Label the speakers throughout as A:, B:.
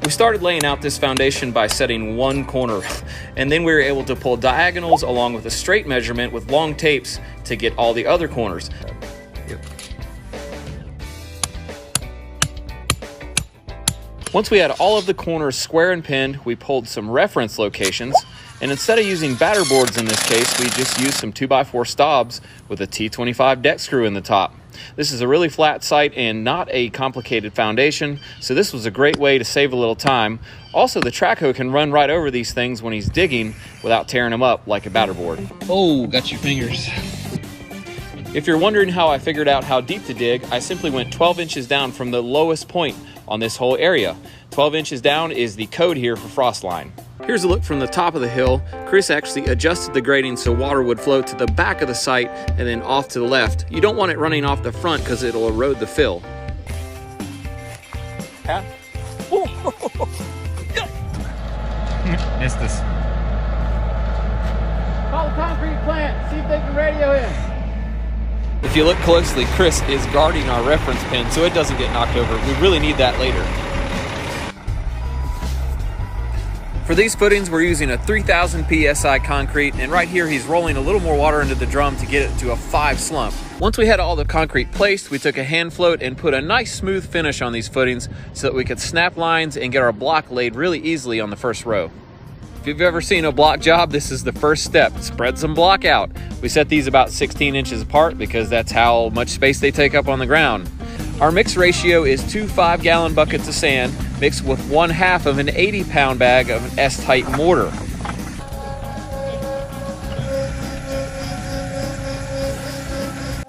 A: We started laying out this foundation by setting one corner, and then we were able to pull diagonals along with a straight measurement with long tapes to get all the other corners. Once we had all of the corners square and pinned, we pulled some reference locations, and instead of using batter boards in this case, we just used some 2x4 stobs with a T25 deck screw in the top. This is a really flat site and not a complicated foundation, so this was a great way to save a little time. Also, the track hoe can run right over these things when he's digging without tearing them up like a batter board.
B: Oh, got your fingers.
A: If you're wondering how I figured out how deep to dig, I simply went 12 inches down from the lowest point on this whole area. 12 inches down is the code here for frost line. Here's a look from the top of the hill. Chris actually adjusted the grading so water would flow to the back of the site and then off to the left. You don't want it running off the front because it'll erode the fill.
B: Huh? Missed this.
C: Call the concrete plant, see if they can radio in.
A: If you look closely, Chris is guarding our reference pin so it doesn't get knocked over. We really need that later. For these footings, we're using a 3000 PSI concrete, and right here he's rolling a little more water into the drum to get it to a 5 slump. Once we had all the concrete placed, we took a hand float and put a nice smooth finish on these footings so that we could snap lines and get our block laid really easily on the first row. If you've ever seen a block job, this is the first step. Spread some block out. We set these about 16 inches apart because that's how much space they take up on the ground. Our mix ratio is 2 5-gallon buckets of sand mixed with 1/2 of an 80-pound bag of an S-type mortar.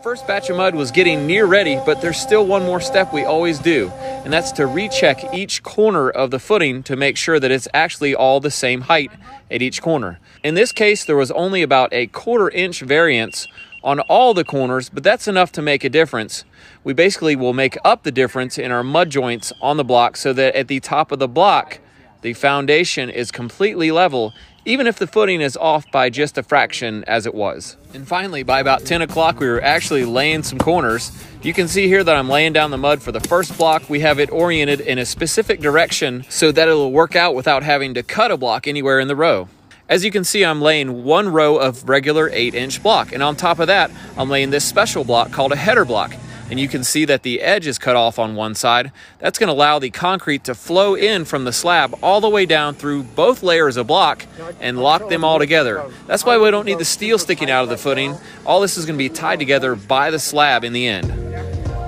A: First batch of mud was getting near ready, but there's still one more step we always do, and that's to recheck each corner of the footing to make sure that it's actually all the same height at each corner. In this case, there was only about a 1/4 inch variance on all the corners, but that's enough to make a difference. We basically will make up the difference in our mud joints on the block so that at the top of the block, the foundation is completely level, even if the footing is off by just a fraction as it was. And finally, by about 10 o'clock, we were actually laying some corners. You can see here that I'm laying down the mud for the first block. We have it oriented in a specific direction so that it'll work out without having to cut a block anywhere in the row. As you can see, I'm laying one row of regular 8-inch block, and on top of that, I'm laying this special block called a header block. And you can see that the edge is cut off on one side. That's going to allow the concrete to flow in from the slab all the way down through both layers of block and lock them all together. That's why we don't need the steel sticking out of the footing. All this is going to be tied together by the slab in the end.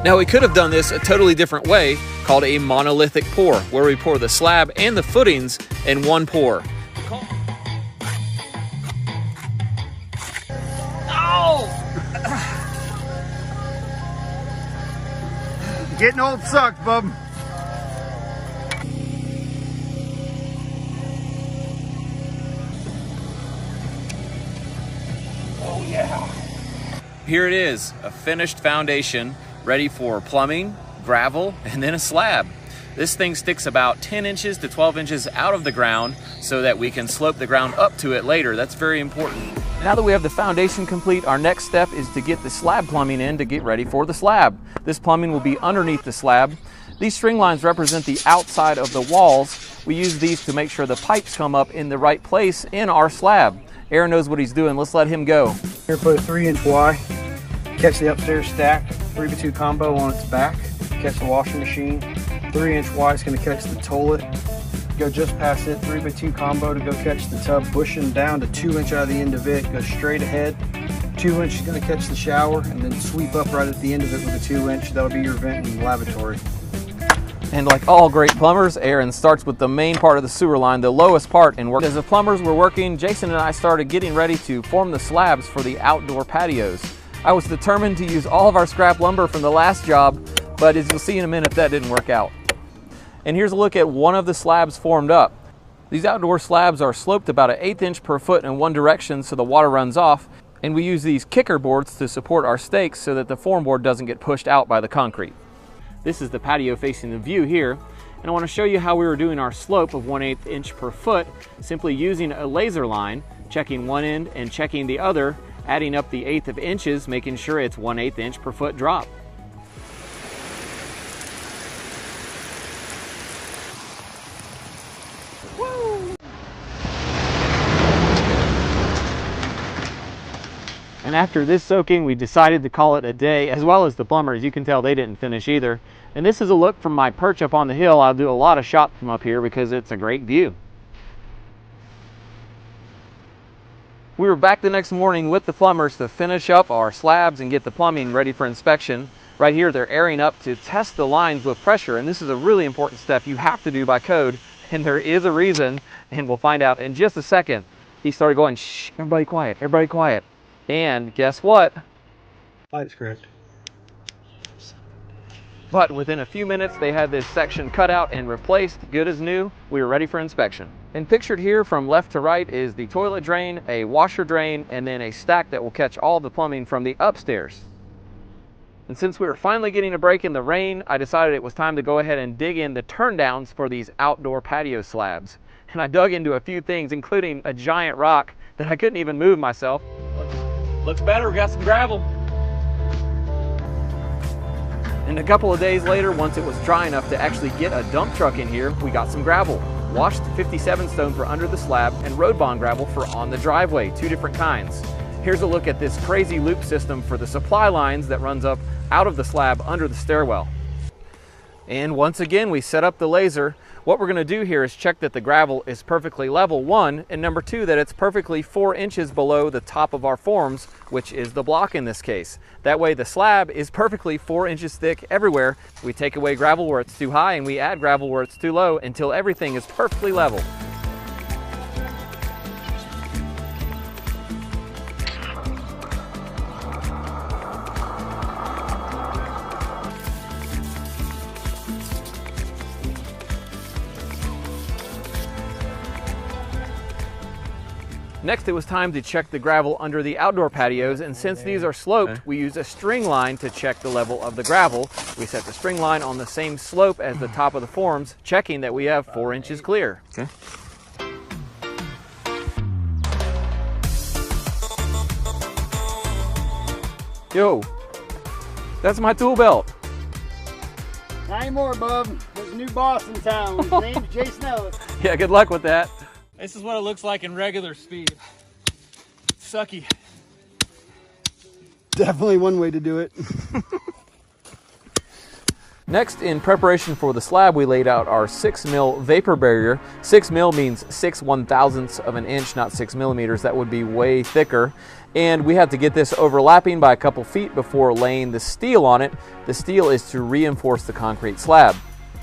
A: Now, we could have done this a totally different way, called a monolithic pour, where we pour the slab and the footings in one pour.
C: Getting old sucks, bub.
A: Oh yeah. Here it is, a finished foundation ready for plumbing, gravel, and then a slab. This thing sticks about 10 inches to 12 inches out of the ground so that we can slope the ground up to it later. That's very important. Now that we have the foundation complete, our next step is to get the slab plumbing in to get ready for the slab. This plumbing will be underneath the slab. These string lines represent the outside of the walls. We use these to make sure the pipes come up in the right place in our slab. Aaron knows what he's doing. Let's let him go.
D: Here, put a 3-inch Y, catch the upstairs stack, 3x2 combo on its back, catch the washing machine. 3-inch Y is going to catch the toilet. Go just past it, 3x2 combo to go catch the tub, pushing down to 2 inch out of the end of it, go straight ahead. 2 inch is going to catch the shower, and then sweep up right at the end of it with a 2 inch. That'll be your vent and lavatory.
A: And like all great plumbers, Aaron starts with the main part of the sewer line, the lowest part, and work. As the plumbers were working, Jason and I started getting ready to form the slabs for the outdoor patios. I was determined to use all of our scrap lumber from the last job, but as you'll see in a minute, that didn't work out. And here's a look at one of the slabs formed up. These outdoor slabs are sloped about an 1/8 inch per foot in one direction so the water runs off, and we use these kicker boards to support our stakes so that the form board doesn't get pushed out by the concrete. This is the patio facing the view here, and I want to show you how we were doing our slope of 1/8 inch per foot, simply using a laser line, checking one end and checking the other, adding up the 1/8 of inches, making sure it's 1/8 inch per foot drop. And after this soaking, we decided to call it a day, as well as the plumbers. You can tell they didn't finish either. And this is a look from my perch up on the hill. I'll do a lot of shots from up here because it's a great view. We were back the next morning with the plumbers to finish up our slabs and get the plumbing ready for inspection. Right here, they're airing up to test the lines with pressure, and this is a really important step you have to do by code, and there is a reason, and we'll find out in just a second. He started going, shh, everybody quiet, everybody quiet. And guess what?
D: Light's correct.
A: But within a few minutes, they had this section cut out and replaced, good as new. We were ready for inspection. And pictured here from left to right is the toilet drain, a washer drain, and then a stack that will catch all the plumbing from the upstairs. And since we were finally getting a break in the rain, I decided it was time to go ahead and dig in the turndowns for these outdoor patio slabs. And I dug into a few things, including a giant rock that I couldn't even move myself. Looks better, we got some gravel. And a couple of days later, once it was dry enough to actually get a dump truck in here, we got some gravel. Washed 57 stone for under the slab and road bond gravel for on the driveway, 2 different kinds. Here's a look at this crazy loop system for the supply lines that runs up out of the slab under the stairwell. And once again, we set up the laser. What we're gonna do here is check that the gravel is perfectly level, 1, and number 2, that it's perfectly 4 inches below the top of our forms, which is the block in this case. That way the slab is perfectly 4 inches thick everywhere. We take away gravel where it's too high and we add gravel where it's too low until everything is perfectly level. Next, it was time to check the gravel under the outdoor patios, and since these are sloped, we use a string line to check the level of the gravel. We set the string line on the same slope as the top of the forms, checking that we have 4 inches clear. Okay. Yo, that's my tool belt.
C: Not anymore, bub. There's a new boss in town. His name's Jason Ellis.
A: Yeah, good luck with that.
B: This is what it looks like in regular speed. Sucky.
C: Definitely one way to do it.
A: Next, in preparation for the slab, we laid out our 6 mil vapor barrier. 6 mil means 6/1000ths of an inch, not 6 millimeters. That would be way thicker. And we had to get this overlapping by a couple feet before laying the steel on it. The steel is to reinforce the concrete slab.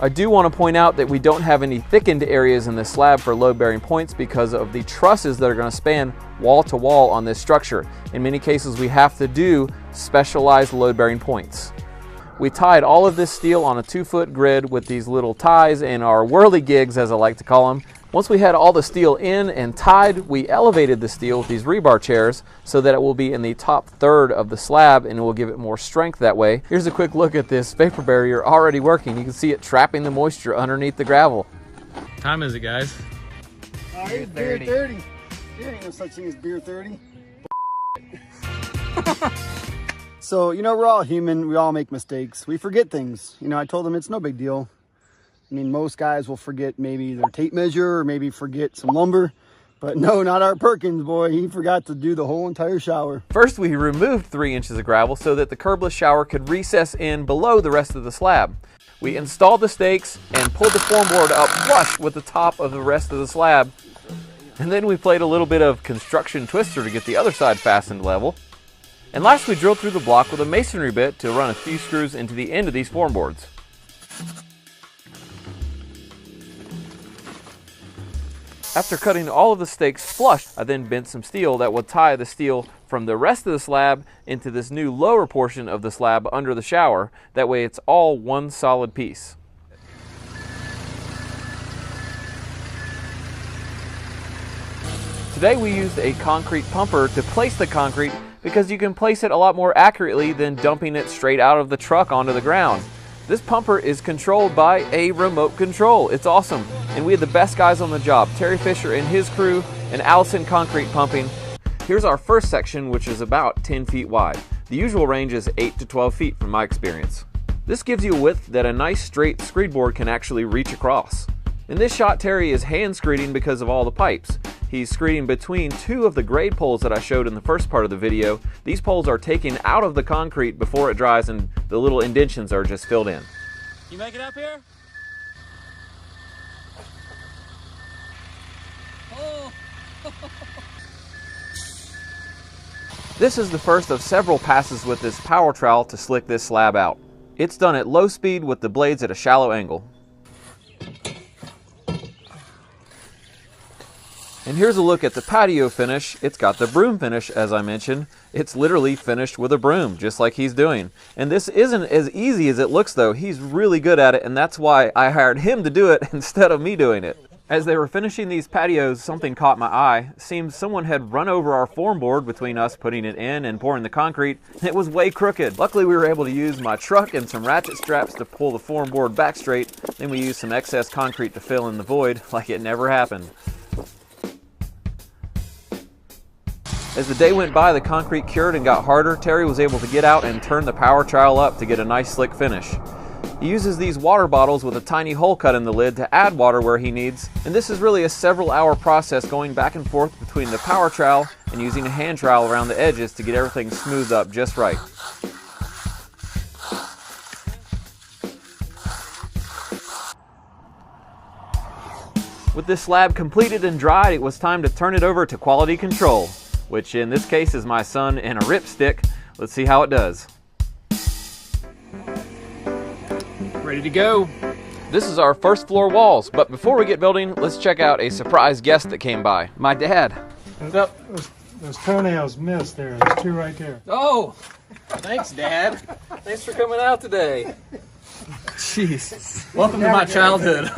A: I do want to point out that we don't have any thickened areas in the slab for load-bearing points because of the trusses that are going to span wall to wall on this structure. In many cases, we have to do specialized load-bearing points. We tied all of this steel on a 2-foot grid with these little ties and our whirligigs, as I like to call them. Once we had all the steel in and tied, we elevated the steel with these rebar chairs so that it will be in the top third of the slab and it will give it more strength that way. Here's a quick look at this vapor barrier already working. You can see it trapping the moisture underneath the gravel.
B: What time is it, guys?
C: It's beer 30. There ain't no such thing as beer 30. So, you know, we're all human. We all make mistakes. We forget things. You know, I told them it's no big deal. I mean, most guys will forget maybe their tape measure or maybe forget some lumber. But no, not our Perkins boy. He forgot to do the whole entire shower.
A: First, we removed 3 inches of gravel so that the curbless shower could recess in below the rest of the slab. We installed the stakes and pulled the form board up flush with the top of the rest of the slab. And then we played a little bit of construction twister to get the other side fastened level. And last, we drilled through the block with a masonry bit to run a few screws into the end of these form boards. After cutting all of the stakes flush, I then bent some steel that would tie the steel from the rest of the slab into this new lower portion of the slab under the shower. That way it's all one solid piece. Today we used a concrete pumper to place the concrete because you can place it a lot more accurately than dumping it straight out of the truck onto the ground. This pumper is controlled by a remote control. It's awesome. And we had the best guys on the job, Terry Fisher and his crew, and Allison Concrete Pumping. Here's our first section, which is about 10 feet wide. The usual range is 8 to 12 feet from my experience. This gives you a width that a nice straight screed board can actually reach across. In this shot, Terry is hand screeding because of all the pipes. He's screeding between two of the grade poles that I showed in the first part of the video. These poles are taken out of the concrete before it dries, and the little indentions are just filled in.
B: You make it up here? Oh.
A: This is the first of several passes with this power trowel to slick this slab out. It's done at low speed with the blades at a shallow angle. And here's a look at the patio finish. It's got the broom finish, as I mentioned. It's literally finished with a broom, just like he's doing. And this isn't as easy as it looks, though. He's really good at it, and that's why I hired him to do it instead of me doing it. As they were finishing these patios, something caught my eye. It seemed someone had run over our form board between us putting it in and pouring the concrete. It was way crooked. Luckily, we were able to use my truck and some ratchet straps to pull the form board back straight. Then we used some excess concrete to fill in the void like it never happened. As the day went by, the concrete cured and got harder. Terry was able to get out and turn the power trowel up to get a nice slick finish. He uses these water bottles with a tiny hole cut in the lid to add water where he needs, and this is really a several-hour process going back and forth between the power trowel and using a hand trowel around the edges to get everything smoothed up just right. With this slab completed and dried, it was time to turn it over to quality control, which in this case is my son and a ripstick. Let's see how it does.
B: Ready to go.
A: This is our first floor walls, but before we get building, let's check out a surprise guest that came by. My dad.
E: Those toenails missed there. There's two right there.
A: Oh, thanks, Dad. Thanks for coming out today. Jeez.
B: Welcome to my childhood.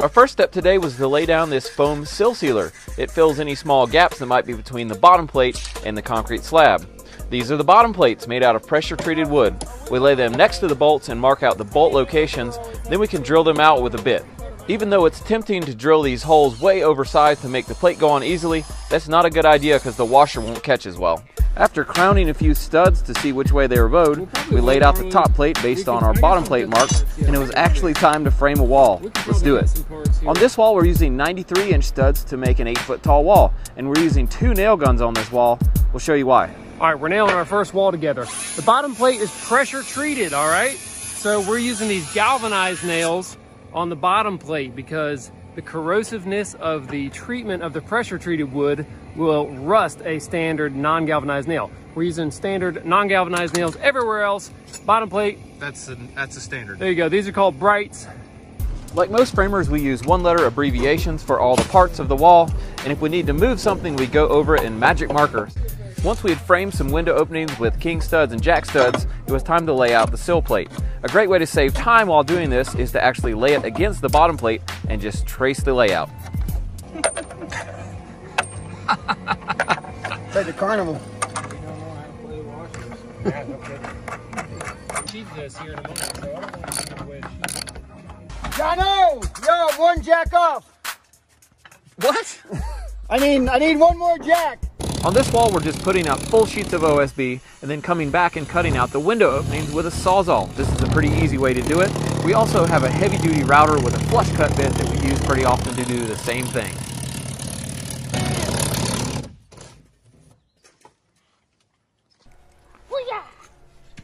A: Our first step today was to lay down this foam sill sealer. It fills any small gaps that might be between the bottom plate and the concrete slab. These are the bottom plates made out of pressure-treated wood. We lay them next to the bolts and mark out the bolt locations, then we can drill them out with a bit. Even though it's tempting to drill these holes way oversized to make the plate go on easily, that's not a good idea because the washer won't catch as well. After crowning a few studs to see which way they were bowed, we laid out the top plate based on our bottom plate marks, and it was actually time to frame a wall. Let's do it. On this wall, we're using 93-inch studs to make an 8-foot tall wall, and we're using 2 nail guns on this wall. We'll show you why.
B: All right, we're nailing our first wall together. The bottom plate is pressure treated, all right? So we're using these galvanized nails on the bottom plate because the corrosiveness of the treatment of the pressure treated wood will rust a standard non-galvanized nail. We're using standard non-galvanized nails everywhere else. Bottom plate.
F: That's a standard.
B: There you go. These are called Brights.
A: Like most framers, we use one-letter abbreviations for all the parts of the wall, and if we need to move something, we go over it in magic markers. Once we had framed some window openings with king studs and jack studs, it was time to lay out the sill plate. A great way to save time while doing this is to actually lay it against the bottom plate and just trace the layout.
C: It's like the carnival. Jono! Yo, one jack off!
A: What?
C: I need one more jack!
A: On this wall, we're just putting out full sheets of OSB and then coming back and cutting out the window openings with a Sawzall. This is a pretty easy way to do it. We also have a heavy-duty router with a flush cut bit that we use pretty often to do the same thing.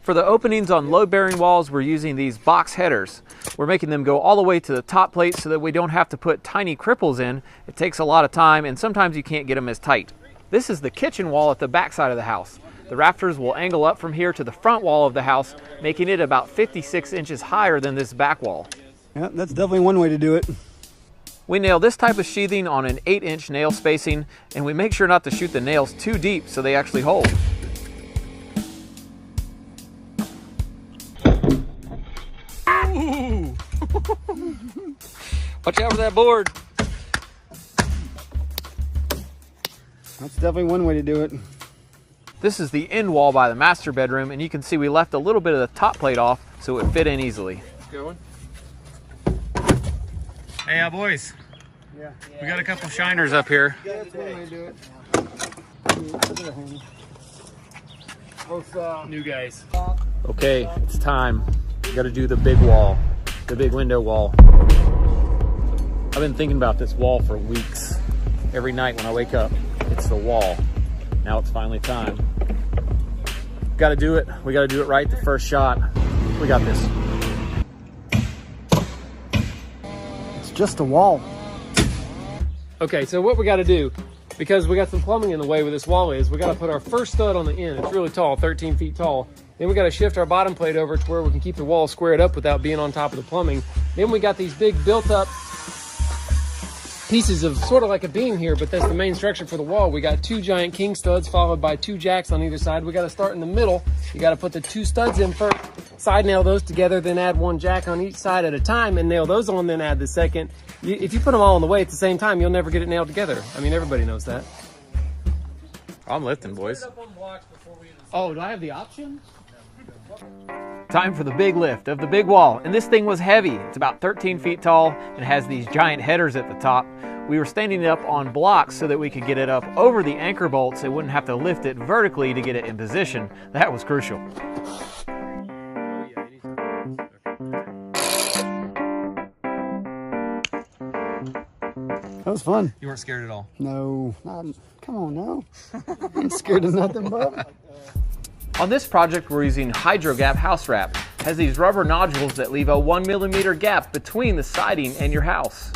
A: For the openings on load-bearing walls, we're using these box headers. We're making them go all the way to the top plate so that we don't have to put tiny cripples in. It takes a lot of time, and sometimes you can't get them as tight. This is the kitchen wall at the back side of the house. The rafters will angle up from here to the front wall of the house, making it about 56 inches higher than this back wall.
C: Yeah, that's definitely one way to do it.
A: We nail this type of sheathing on an 8-inch nail spacing, and we make sure not to shoot the nails too deep so they actually hold.
B: Ooh.
A: Watch out for that board.
C: That's definitely one way to do it.
A: This is the end wall by the master bedroom, and you can see we left a little bit of the top plate off so it would fit in easily.
B: Going.
F: Hey, boys.
C: Yeah.
F: We got a couple shiners up here.
C: That's one way to do it.
B: New guys.
A: Okay, it's time. We gotta do the big wall, the big window wall. I've been thinking about this wall for weeks. every night when I wake up. It's the wall. Now it's finally time. Got to do it. We got to do it right the first shot. We got this.
C: It's just a wall.
B: Okay, so what we got to do, because we got some plumbing in the way where this wall is, we got to put our first stud on the end. It's really tall, 13 feet tall. Then we got to shift our bottom plate over to where we can keep the wall squared up without being on top of the plumbing. Then we got these big built up pieces of sort of like a beam here, but that's the main structure for the wall. We got 2 giant king studs followed by 2 jacks on either side. We got to start in the middle. You got to put the 2 studs in first, side nail those together, then add 1 jack on each side at a time and nail those on, then add the second. If you put them all in the way at the same time, you'll never get it nailed together. I mean, everybody knows that.
A: I'm lifting, boys.
B: Oh, do I have the option?
A: Time for the big lift of the big wall. And this thing was heavy. It's about 13 feet tall and has these giant headers at the top. We were standing it up on blocks so that we could get it up over the anchor bolts and wouldn't have to lift it vertically to get it in position. That was crucial.
C: That was fun.
F: You weren't scared at all?
C: No, come on now. I'm scared of nothing, bub.
A: On this project, we're using HydroGap house wrap. It has these rubber nodules that leave a 1mm gap between the siding and your house.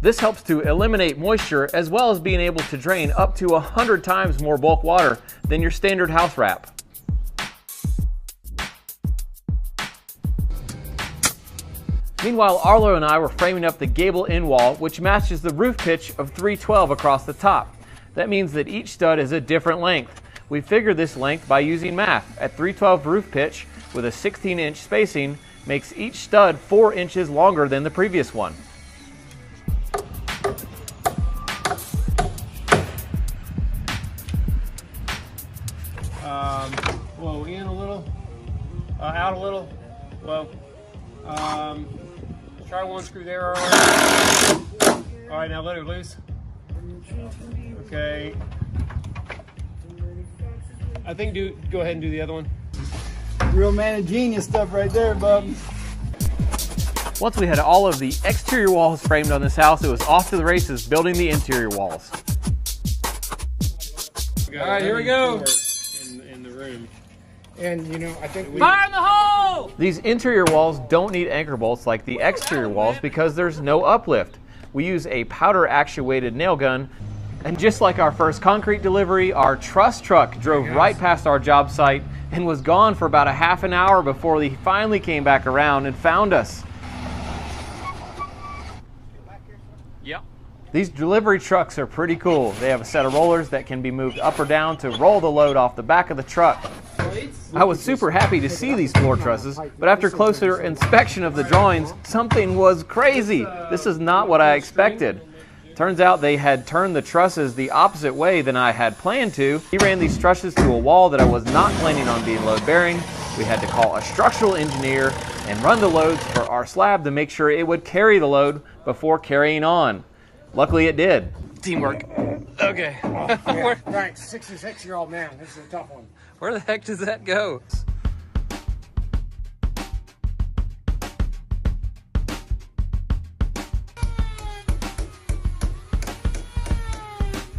A: This helps to eliminate moisture as well as being able to drain up to 100 times more bulk water than your standard house wrap. Meanwhile, Arlo and I were framing up the gable end wall, which matches the roof pitch of 312 across the top. That means that each stud is a different length. We figured this length by using math. At 312 roof pitch with a 16-inch spacing makes each stud 4 inches longer than the previous one.
B: Whoa, in a little, out a little, whoa. Try 1 screw there. All right, now let it loose. Okay. I think go ahead and do the other one.
C: Real man of genius stuff right there, bub.
A: Once we had all of the exterior walls framed on this house, it was off to the races building the interior walls.
B: All right, here we go. In the room.
D: And you know, I think
B: Fire in the hole!
A: These interior walls don't need anchor bolts like the exterior walls because there's no uplift. We use a powder actuated nail gun, and just like our first concrete delivery, our truss truck drove right past our job site and was gone for about a half an hour before he finally came back around and found us.
F: Yep.
A: These delivery trucks are pretty cool. They have a set of rollers that can be moved up or down to roll the load off the back of the truck. I was super happy to see these floor trusses, but after closer inspection of the drawings, something was crazy. This is not what I expected. Turns out they had turned the trusses the opposite way than I had planned to. He ran these trusses to a wall that I was not planning on being load bearing. We had to call a structural engineer and run the loads for our slab to make sure it would carry the load before carrying on. Luckily it did.
F: Teamwork. Okay.
D: right, 66-year-old man. This is a tough one.
F: Where the heck does that go?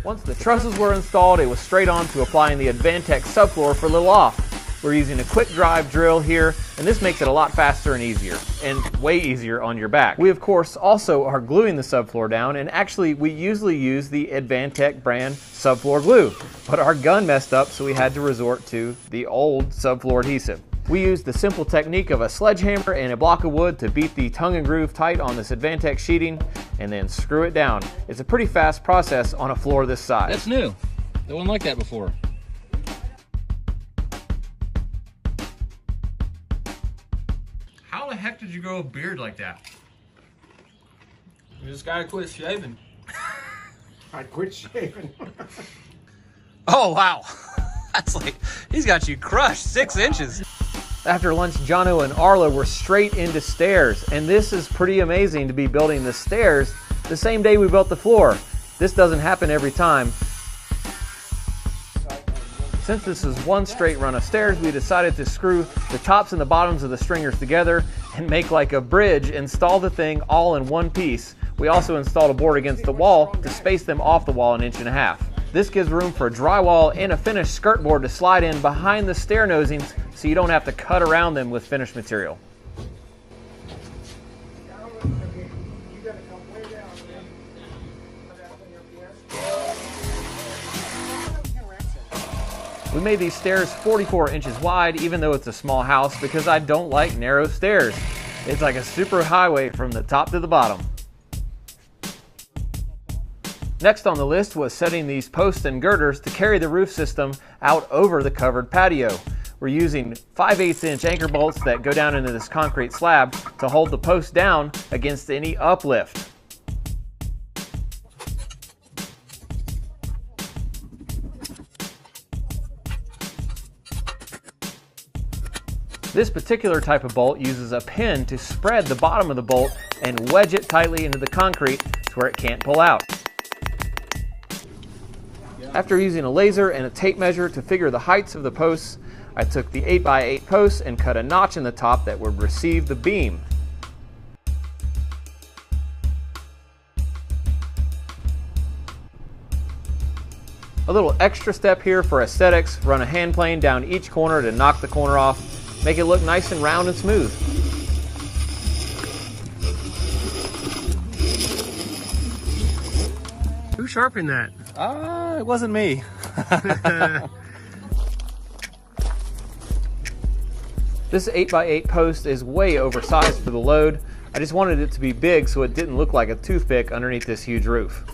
A: Once the trusses were installed, it was straight on to applying the Advantech subfloor for the loft. We're using a quick drive drill here, and this makes it a lot faster and easier, and way easier on your back. We of course also are gluing the subfloor down, and actually we usually use the Advantech brand subfloor glue, but our gun messed up, so we had to resort to the old subfloor adhesive. We used the simple technique of a sledgehammer and a block of wood to beat the tongue and groove tight on this Advantech sheeting and then screw it down. It's a pretty fast process on a floor this size.
F: That's new. There wasn't like that before. How the heck did you grow a beard like that?
B: You just gotta quit shaving.
D: I quit shaving.
F: Oh, wow. That's like, he's got you crushed 6 inches.
A: After lunch, Jono and Arlo were straight into stairs, and this is pretty amazing to be building the stairs the same day we built the floor. This doesn't happen every time. Since this is one straight run of stairs, we decided to screw the tops and the bottoms of the stringers together and make like a bridge, install the thing all in one piece. We also installed a board against the wall to space them off the wall 1.5 inches. This gives room for drywall and a finished skirt board to slide in behind the stair nosings so you don't have to cut around them with finished material. We made these stairs 44 inches wide, even though it's a small house, because I don't like narrow stairs. It's like a super highway from the top to the bottom. Next on the list was setting these posts and girders to carry the roof system out over the covered patio. We're using 5/8 inch anchor bolts that go down into this concrete slab to hold the post down against any uplift. This particular type of bolt uses a pin to spread the bottom of the bolt and wedge it tightly into the concrete to where it can't pull out. After using a laser and a tape measure to figure the heights of the posts, I took the 8x8 posts and cut a notch in the top that would receive the beam. A little extra step here for aesthetics, run a hand plane down each corner to knock the corner off, make it look nice and round and smooth.
B: Who sharpened that?
A: It wasn't me. This 8x8 post is way oversized for the load. I just wanted it to be big so it didn't look like a toothpick underneath this huge roof.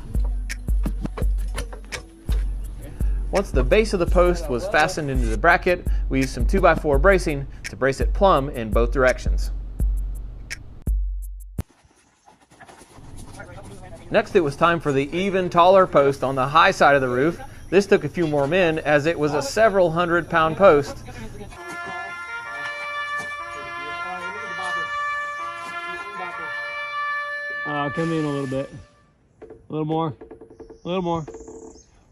A: Once the base of the post was fastened into the bracket, we used some 2x4 bracing to brace it plumb in both directions. Next, it was time for the even taller post on the high side of the roof. This took a few more men as it was a several 100-pound post.
B: Come in a little bit. A little more. A little more.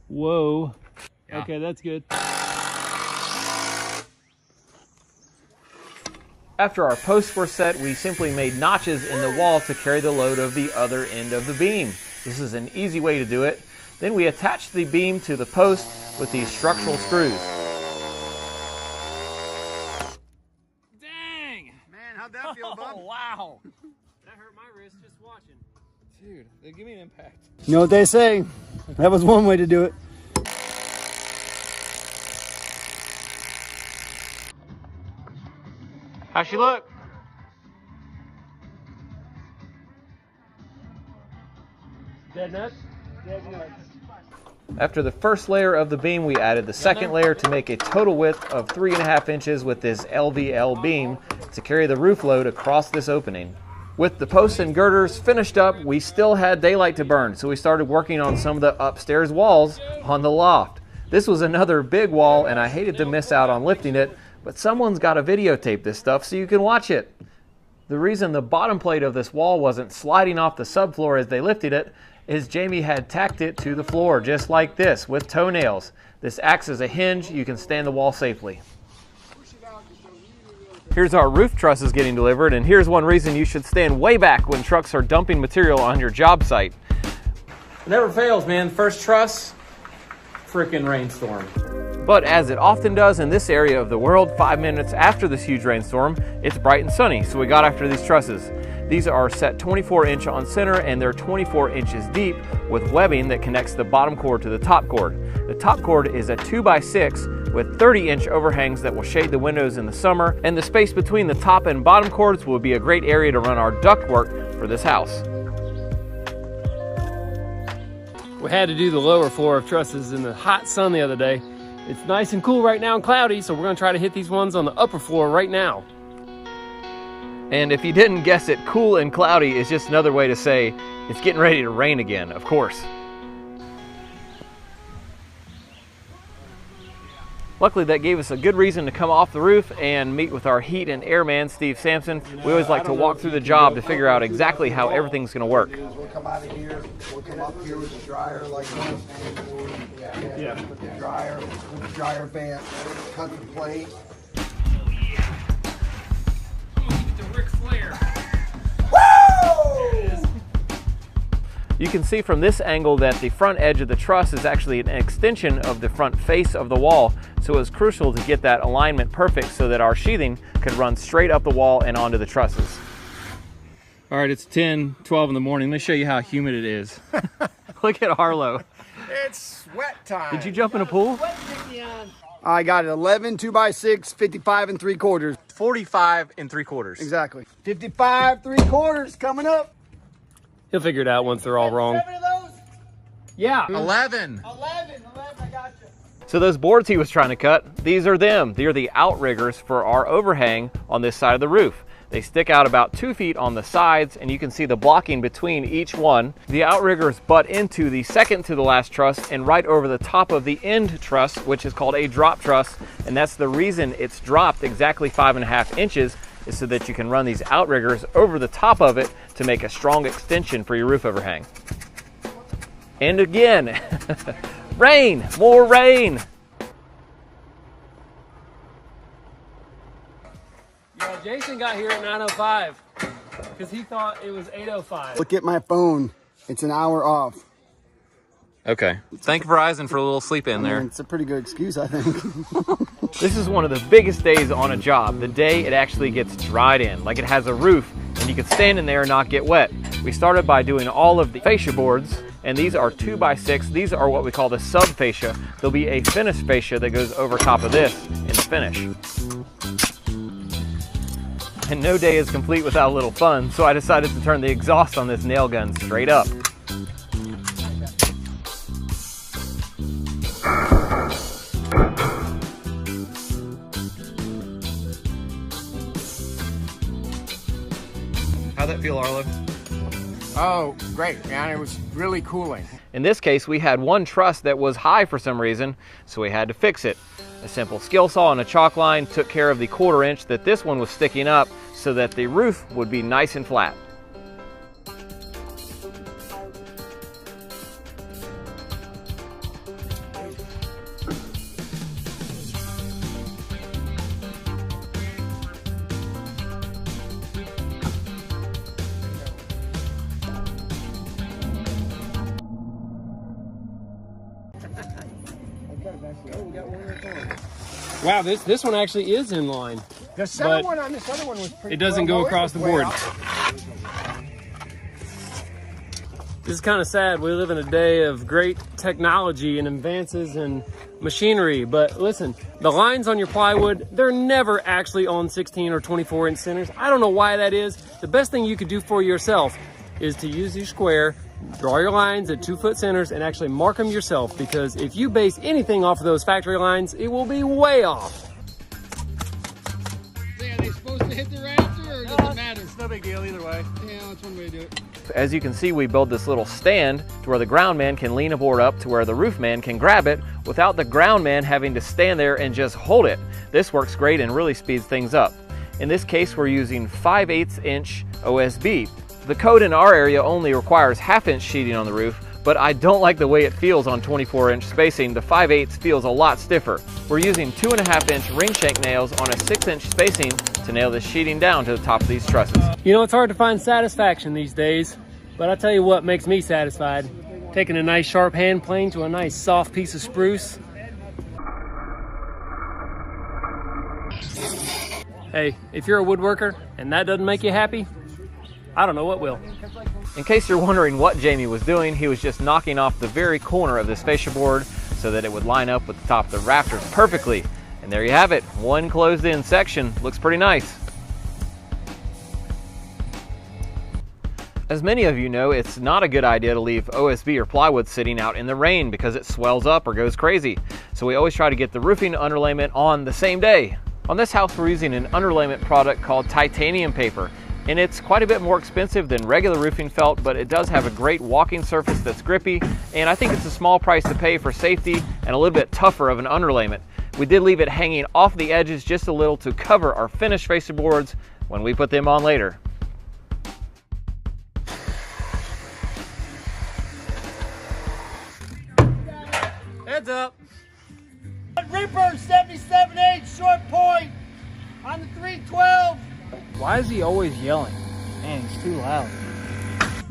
B: Whoa. Yeah. Okay, that's good.
A: After our posts were set, we simply made notches in the wall to carry the load of the other end of the beam. This is an easy way to do it. Then we attached the beam to the post with these structural screws.
B: Dang!
C: Man, how'd that feel, bud?
B: Oh, wow. That hurt my wrist just watching.
A: Dude, they give me an impact.
C: You know what they say? That was one way to do it.
A: How's she look?
B: Dead nuts? Dead nuts.
A: After the first layer of the beam, we added the second layer to make a total width of 3.5 inches with this LVL beam to carry the roof load across this opening. With the posts and girders finished up, we still had daylight to burn, so we started working on some of the upstairs walls on the loft. This was another big wall, and I hated to miss out on lifting it, but someone's got to videotape this stuff so you can watch it. The reason the bottom plate of this wall wasn't sliding off the subfloor as they lifted it is Jamie had tacked it to the floor just like this with toenails. This acts as a hinge. You can stand the wall safely. Here's our roof trusses getting delivered, and here's one reason you should stand way back when trucks are dumping material on your job site. It never fails, man. First truss, frickin' rainstorm. But as it often does in this area of the world, 5 minutes after this huge rainstorm, it's bright and sunny, so we got after these trusses. These are set 24-inch on center, and they're 24 inches deep with webbing that connects the bottom cord to the top cord. The top cord is a 2x6 with 30-inch overhangs that will shade the windows in the summer, and the space between the top and bottom cords will be a great area to run our ductwork for this house.
B: We had to do the lower floor of trusses in the hot sun the other day. It's nice and cool right now and cloudy, so we're gonna try to hit these ones on the upper floor right now.
A: And if you didn't guess it, cool and cloudy is just another way to say it's getting ready to rain again, of course. Luckily, that gave us a good reason to come off the roof and meet with our heat and air man, Steve Sampson. We always like to walk through the job to figure out exactly how everything's going to work.
G: We'll come out of here, we'll come up here with the dryer like this. Yeah. With the dryer vent, cut the plate.
B: The Ric Flair.
G: Woo!
A: You can see from this angle that the front edge of the truss is actually an extension of the front face of the wall, so it was crucial to get that alignment perfect so that our sheathing could run straight up the wall and onto the trusses. All right, it's 10:12 in the morning. Let me show you how humid it is. Look at Harlow.
G: It's sweat time.
A: Did you jump in a pool?
C: I got it 11 2x6, 55 3/4.
F: 45 3/4.
C: Exactly. 55 3/4 coming up.
B: He'll figure it out once they're all wrong.
G: 7 of those?
B: Yeah.
F: 11.
G: 11, I got you.
A: So those boards he was trying to cut, these are them. They are the outriggers for our overhang on this side of the roof. They stick out about 2 feet on the sides, and you can see the blocking between each one. The outriggers butt into the second to the last truss and right over the top of the end truss, which is called a drop truss. And that's the reason it's dropped exactly 5.5 inches, is so that you can run these outriggers over the top of it to make a strong extension for your roof overhang. And again, rain, more rain.
B: Yeah, Jason got here at 9:05 because he thought it was 8:05.
C: Look at my phone. It's an hour off.
A: Okay. Thank Verizon for a little sleep in there.
C: It's a pretty good excuse, I think.
A: This is one of the biggest days on a job, the day it actually gets dried in, like it has a roof, and you can stand in there and not get wet. We started by doing all of the fascia boards, and these are 2x6. These are what we call the sub fascia. There'll be a finished fascia that goes over top of this in the finish. And no day is complete without a little fun, so I decided to turn the exhaust on this nail gun straight up. How'd that feel, Arlo?
G: Oh, great, man. It was really cooling.
A: In this case, we had one truss that was high for some reason, so we had to fix it. A simple skill saw and a chalk line took care of the 1/4 inch that this one was sticking up so that the roof would be nice and flat.
B: Wow, this one actually is in line.
G: The center
B: But
G: one on this other one was pretty
B: it doesn't
G: well
B: go across the board. This is kind of sad. We live in a day of great technology and advances in machinery, but listen, the lines on your plywood, they're never actually on 16 or 24 inch centers. I don't know why that is. The best thing you could do for yourself is to use your square, draw your lines at 2-foot centers, and actually mark them yourself, because if you base anything off of those factory lines, it will be way off.
H: Are they supposed to hit the rafter, or does it matter?
B: It's no big deal either way.
H: Yeah, that's one way to do it.
A: As you can see, we build this little stand to where the ground man can lean a board up to where the roof man can grab it without the ground man having to stand there and just hold it. This works great and really speeds things up. In this case, we're using 5/8 inch OSB. The code in our area only requires 1/2 inch sheeting on the roof, but I don't like the way it feels on 24 inch spacing. The 5/8 feels a lot stiffer. We're using 2.5 inch ring shank nails on a 6 inch spacing to nail this sheeting down to the top of these trusses.
B: You know, it's hard to find satisfaction these days, but I'll tell you what makes me satisfied. Taking a nice sharp hand plane to a nice soft piece of spruce. Hey, if you're a woodworker and that doesn't make you happy, I don't know what will.
A: In case you're wondering what Jamie was doing, he was just knocking off the very corner of this fascia board so that it would line up with the top of the rafters perfectly. And there you have it, one closed in section. Looks pretty nice. As many of you know, it's not a good idea to leave OSB or plywood sitting out in the rain because it swells up or goes crazy. So we always try to get the roofing underlayment on the same day. On this house, we're using an underlayment product called titanium paper. And it's quite a bit more expensive than regular roofing felt, but it does have a great walking surface that's grippy, and I think it's a small price to pay for safety and a little bit tougher of an underlayment. We did leave it hanging off the edges just a little to cover our finished fascia boards when we put them on later.
B: Heads up.
G: Reaper 77/8 short point on the 312.
I: Why is he always yelling? Man, he's too loud.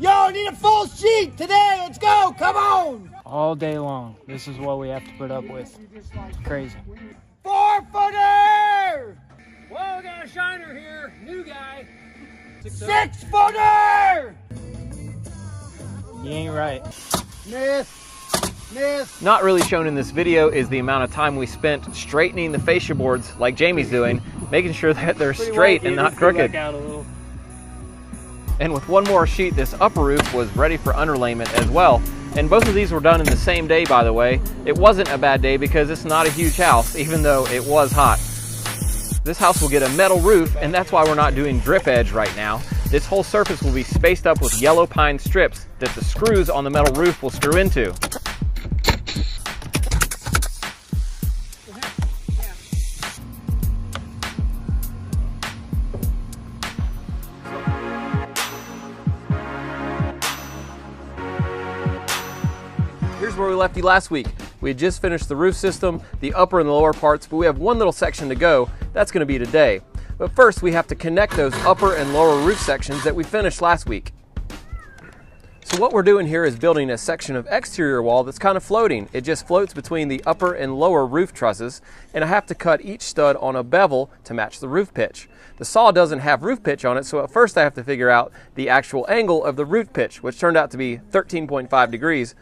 G: Yo, I need a full sheet today. Let's go. Come on.
B: All day long. This is what we have to put up with. It's crazy.
G: 4-footer.
B: Whoa, we got a shiner here. New guy.
G: 6-footer.
B: You ain't right.
G: Miss. Miss.
A: Not really shown in this video is the amount of time we spent straightening the fascia boards like Jamie's doing, making sure that they're straight and not crooked. And with one more sheet, this upper roof was ready for underlayment as well. And both of these were done in the same day, by the way. It wasn't a bad day because it's not a huge house, even though it was hot. This house will get a metal roof, and that's why we're not doing drip edge right now. This whole surface will be spaced up with yellow pine strips that the screws on the metal roof will screw into. Here's where we left you last week. We had just finished the roof system, the upper and the lower parts, but we have one little section to go. That's going to be today. But first, we have to connect those upper and lower roof sections that we finished last week. So what we're doing here is building a section of exterior wall that's kind of floating. It just floats between the upper and lower roof trusses, and I have to cut each stud on a bevel to match the roof pitch. The saw doesn't have roof pitch on it, so at first I have to figure out the actual angle of the roof pitch, which turned out to be 13.5 degrees.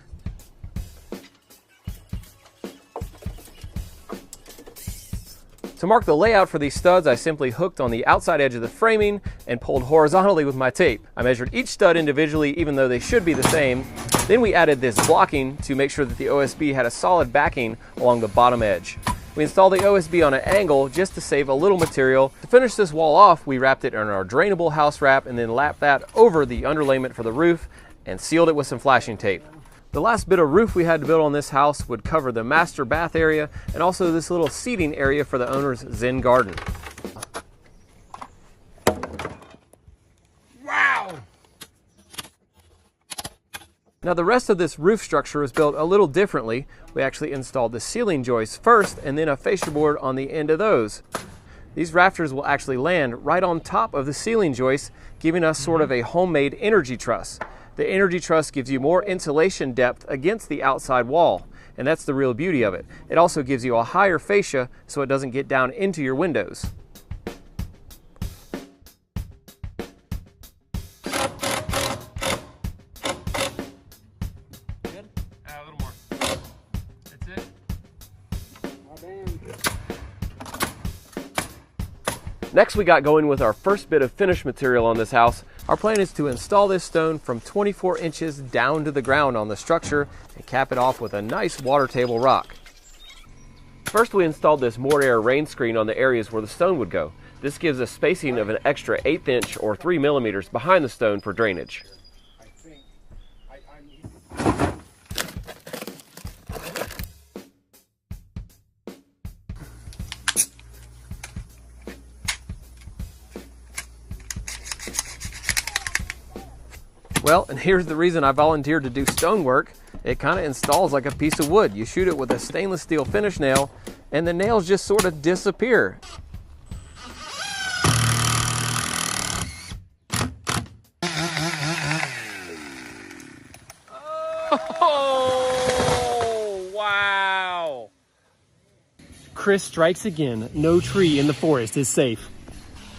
A: To mark the layout for these studs, I simply hooked on the outside edge of the framing and pulled horizontally with my tape. I measured each stud individually, even though they should be the same. Then we added this blocking to make sure that the OSB had a solid backing along the bottom edge. We installed the OSB on an angle just to save a little material. To finish this wall off, we wrapped it in our drainable house wrap and then lapped that over the underlayment for the roof and sealed it with some flashing tape. The last bit of roof we had to build on this house would cover the master bath area and also this little seating area for the owner's Zen garden.
G: Wow.
A: Now the rest of this roof structure was built a little differently. We actually installed the ceiling joists first and then a fascia board on the end of those. These rafters will actually land right on top of the ceiling joists, giving us sort of a homemade energy truss. The energy truss gives you more insulation depth against the outside wall, and that's the real beauty of it. It also gives you a higher fascia so it doesn't get down into your windows.
B: Good? A little more. That's it.
A: Next, we got going with our first bit of finish material on this house. Our plan is to install this stone from 24 inches down to the ground on the structure and cap it off with a nice water table rock. First, we installed this Mortair rain screen on the areas where the stone would go. This gives a spacing of an extra 1/8 inch or 3 millimeters behind the stone for drainage. Well, and here's the reason I volunteered to do stonework. It kind of installs like a piece of wood. You shoot it with a stainless steel finish nail, and the nails just sort of disappear. Oh, wow.
B: Chris strikes again. No tree in the forest is safe.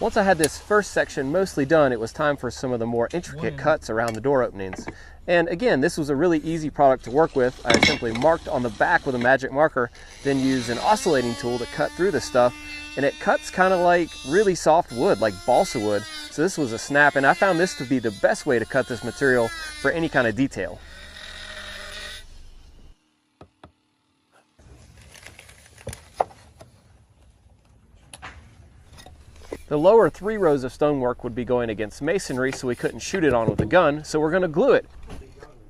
A: Once I had this first section mostly done, it was time for some of the more intricate cuts around the door openings. And again, this was a really easy product to work with. I simply marked on the back with a magic marker, then used an oscillating tool to cut through the stuff. And it cuts kind of like really soft wood, like balsa wood. So this was a snap, and I found this to be the best way to cut this material for any kind of detail. The lower 3 rows of stonework would be going against masonry, so we couldn't shoot it on with a gun, so we're going to glue it.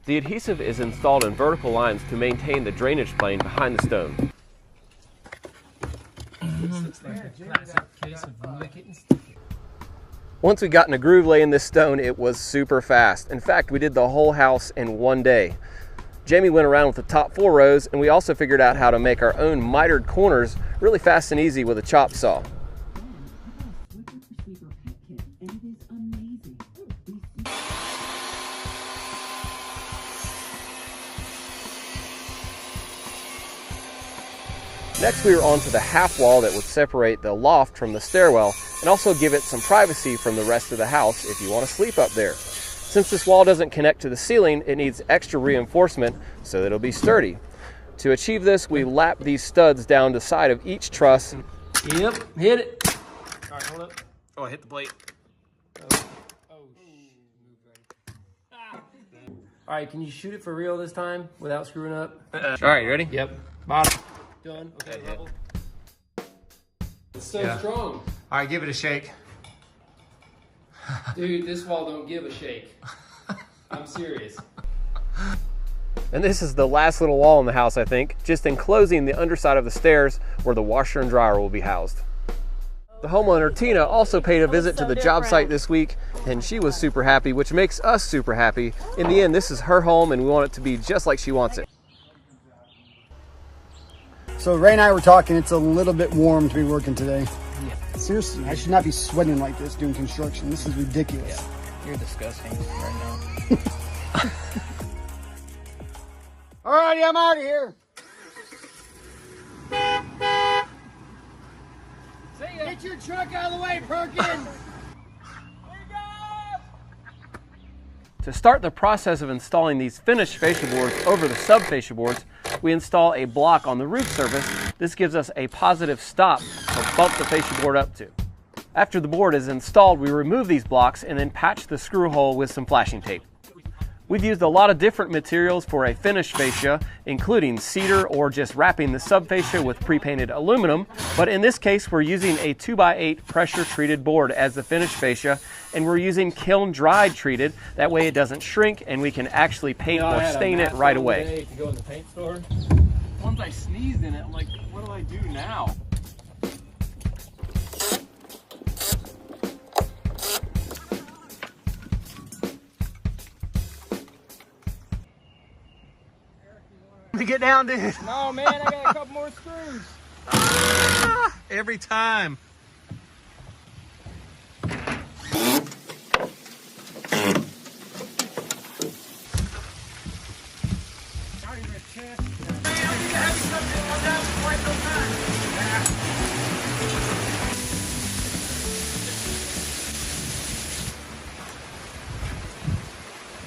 A: The adhesive is installed in vertical lines to maintain the drainage plane behind the stone. Once we got in a groove laying this stone, it was super fast. In fact, we did the whole house in one day. Jamie went around with the top 4 rows, and we also figured out how to make our own mitered corners really fast and easy with a chop saw.
B: Next, we were on to the half wall that would separate the loft from the stairwell and also give it some privacy from the rest of the house if you want to sleep up there. Since this wall doesn't connect to the ceiling, it needs extra reinforcement so that it'll be sturdy. To achieve this, we lap these studs down the side of each truss.
F: Yep, hit it. All right, hold up. Oh, I hit the plate.
B: All right, can you shoot it for real this time without screwing up?
F: All right, you ready?
B: Yep. Bottom. Done. Okay, level. It's so strong.
F: All right, give it a shake.
B: Dude, this wall don't give a shake. I'm serious. And this is the last little wall in the house, I think, just enclosing the underside of the stairs where the washer and dryer will be housed. The homeowner, Tina, also paid a visit to the job site this week, and she was super happy, which makes us super happy. In the end, this is her home, and we want it to be just like she wants it.
C: So Ray and I were talking, it's a little bit warm to be working today. Yeah. Seriously, I should not be sweating like this doing construction. This is ridiculous.
F: Yeah, you're disgusting right now.
C: Alrighty, I'm out of here.
H: Get your truck out of the way, Perkins!
B: To start the process of installing these finished fascia boards over the sub fascia boards, we install a block on the roof surface. This gives us a positive stop to bump the fascia board up to. After the board is installed, we remove these blocks and then patch the screw hole with some flashing tape. We've used a lot of different materials for a finished fascia, including cedar or just wrapping the sub fascia with pre-painted aluminum. But in this case, we're using a 2x8 pressure treated board as the finished fascia, and we're using kiln dried treated. That way it doesn't shrink and we can actually paint or stain it right away. To go in the paint store. Once I sneezed in it, I'm like, what do I do now?
F: To get down, dude.
H: No, man, I got a couple more screws.
F: Every time.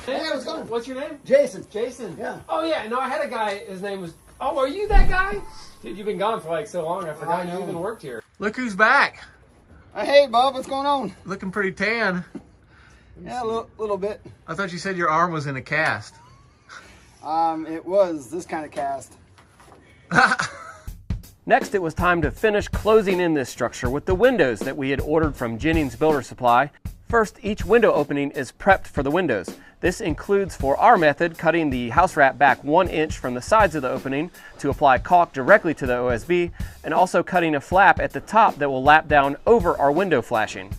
C: Hey, what's going on?
B: What's your name?
C: Jason.
B: Jason?
C: Yeah.
B: Oh yeah, no, I had a guy, his name was, oh, are you that guy? Dude, you've been gone for like so long, I forgot you even worked here.
F: Look who's back.
C: Hey, Bob, what's going on?
F: Looking pretty tan.
C: Yeah, a little bit.
F: I thought you said your arm was in a cast.
C: It was this kind of cast.
B: Next, it was time to finish closing in this structure with the windows that we had ordered from Jennings Builder Supply. First, each window opening is prepped for the windows. This includes, for our method, cutting the house wrap back 1 inch from the sides of the opening to apply caulk directly to the OSB, and also cutting a flap at the top that will lap down over our window flashing.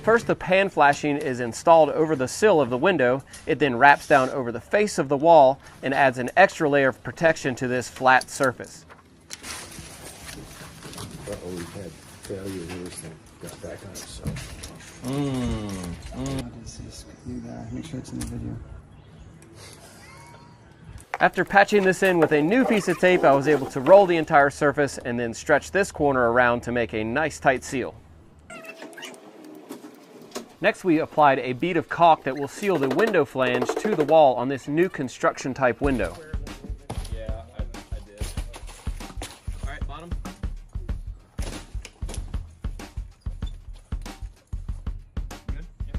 B: First, the pan flashing is installed over the sill of the window. It then wraps down over the face of the wall and adds an extra layer of protection to this flat surface.
G: We've had failures and got back on itself.
C: Make sure it's in the video.
B: After patching this in with a new piece of tape, I was able to roll the entire surface and then stretch this corner around to make a nice tight seal. Next, we applied a bead of caulk that will seal the window flange to the wall on this new construction type window.
F: Yeah, I did. All right, bottom. Good? Yep.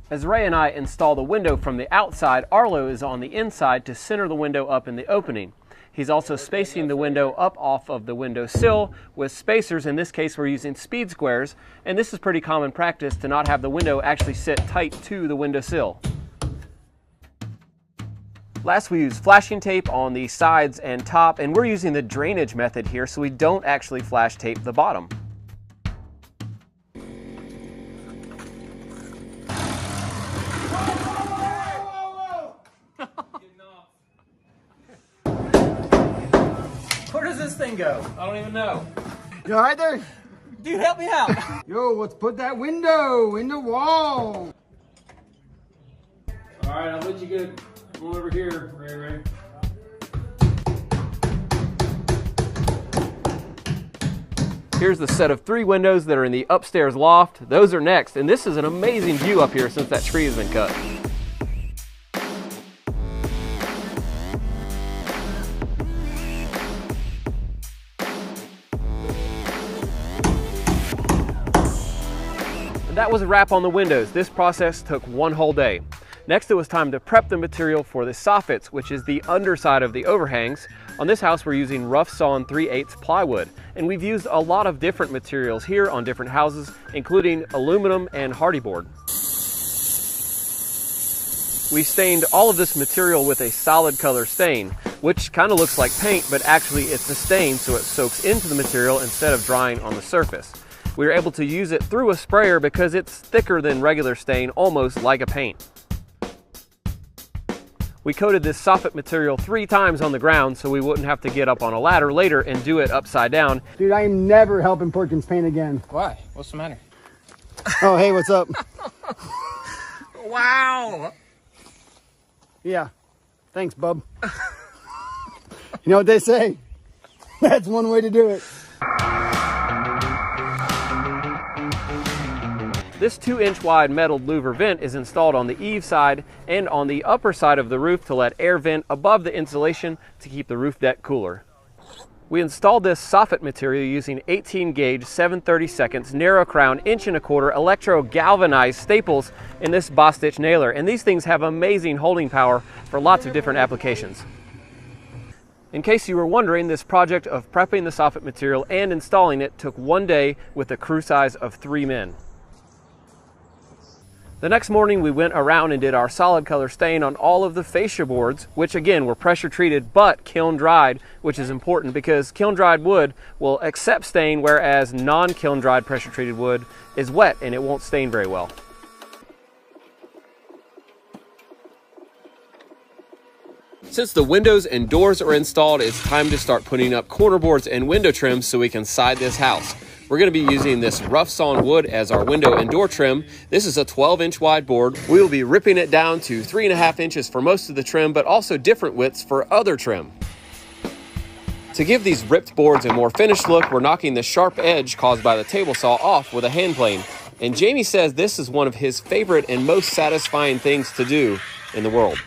B: As Ray and I install the window from the outside, Arlo is on the inside to center the window up in the opening. He's also spacing the window up off of the window sill with spacers. In this case, we're using speed squares, and this is pretty common practice to not have the window actually sit tight to the window sill. Last, we use flashing tape on the sides and top, and we're using the drainage method here, so we don't actually flash tape the bottom.
F: Where does this thing go?
B: I don't even know.
C: You all right there?
F: Dude, help me out.
C: Yo, let's put that window in the wall.
B: All right, I'll let you get one over here, Ray. Here's the set of 3 windows that are in the upstairs loft. Those are next, and this is an amazing view up here since that tree has been cut. And that was a wrap on the windows. This process took 1 whole day. Next, it was time to prep the material for the soffits, which is the underside of the overhangs. On this house, we're using rough sawn 3/8 plywood, and we've used a lot of different materials here on different houses, including aluminum and hardy board. We stained all of this material with a solid color stain, which kind of looks like paint, but actually it's a stain, so it soaks into the material instead of drying on the surface. We were able to use it through a sprayer because it's thicker than regular stain, almost like a paint. We coated this soffit material 3 times on the ground so we wouldn't have to get up on a ladder later and do it upside down.
C: Dude, I am never helping Perkins paint again.
H: Why? What's the matter?
C: Oh, hey, what's up?
F: Wow.
C: Yeah, thanks, bub. You know what they say? That's one way to do it.
B: This 2-inch wide metal louver vent is installed on the eave side and on the upper side of the roof to let air vent above the insulation to keep the roof deck cooler. We installed this soffit material using 18 gauge 7/32 narrow crown 1.25" electro galvanized staples in this boss stitch nailer, and these things have amazing holding power for lots of different applications. In case you were wondering, this project of prepping the soffit material and installing it took 1 day with a crew size of 3 men. The next morning we went around and did our solid color stain on all of the fascia boards, which again were pressure treated but kiln dried, which is important because kiln dried wood will accept stain, whereas non-kiln dried pressure treated wood is wet and it won't stain very well. Since the windows and doors are installed, it's time to start putting up corner boards and window trims so we can side this house. We're going to be using this rough sawn wood as our window and door trim. This is a 12-inch wide board. We will be ripping it down to 3.5 inches for most of the trim, but also different widths for other trim. To give these ripped boards a more finished look, we're knocking the sharp edge caused by the table saw off with a hand plane. And Jamie says this is one of his favorite and most satisfying things to do in the world.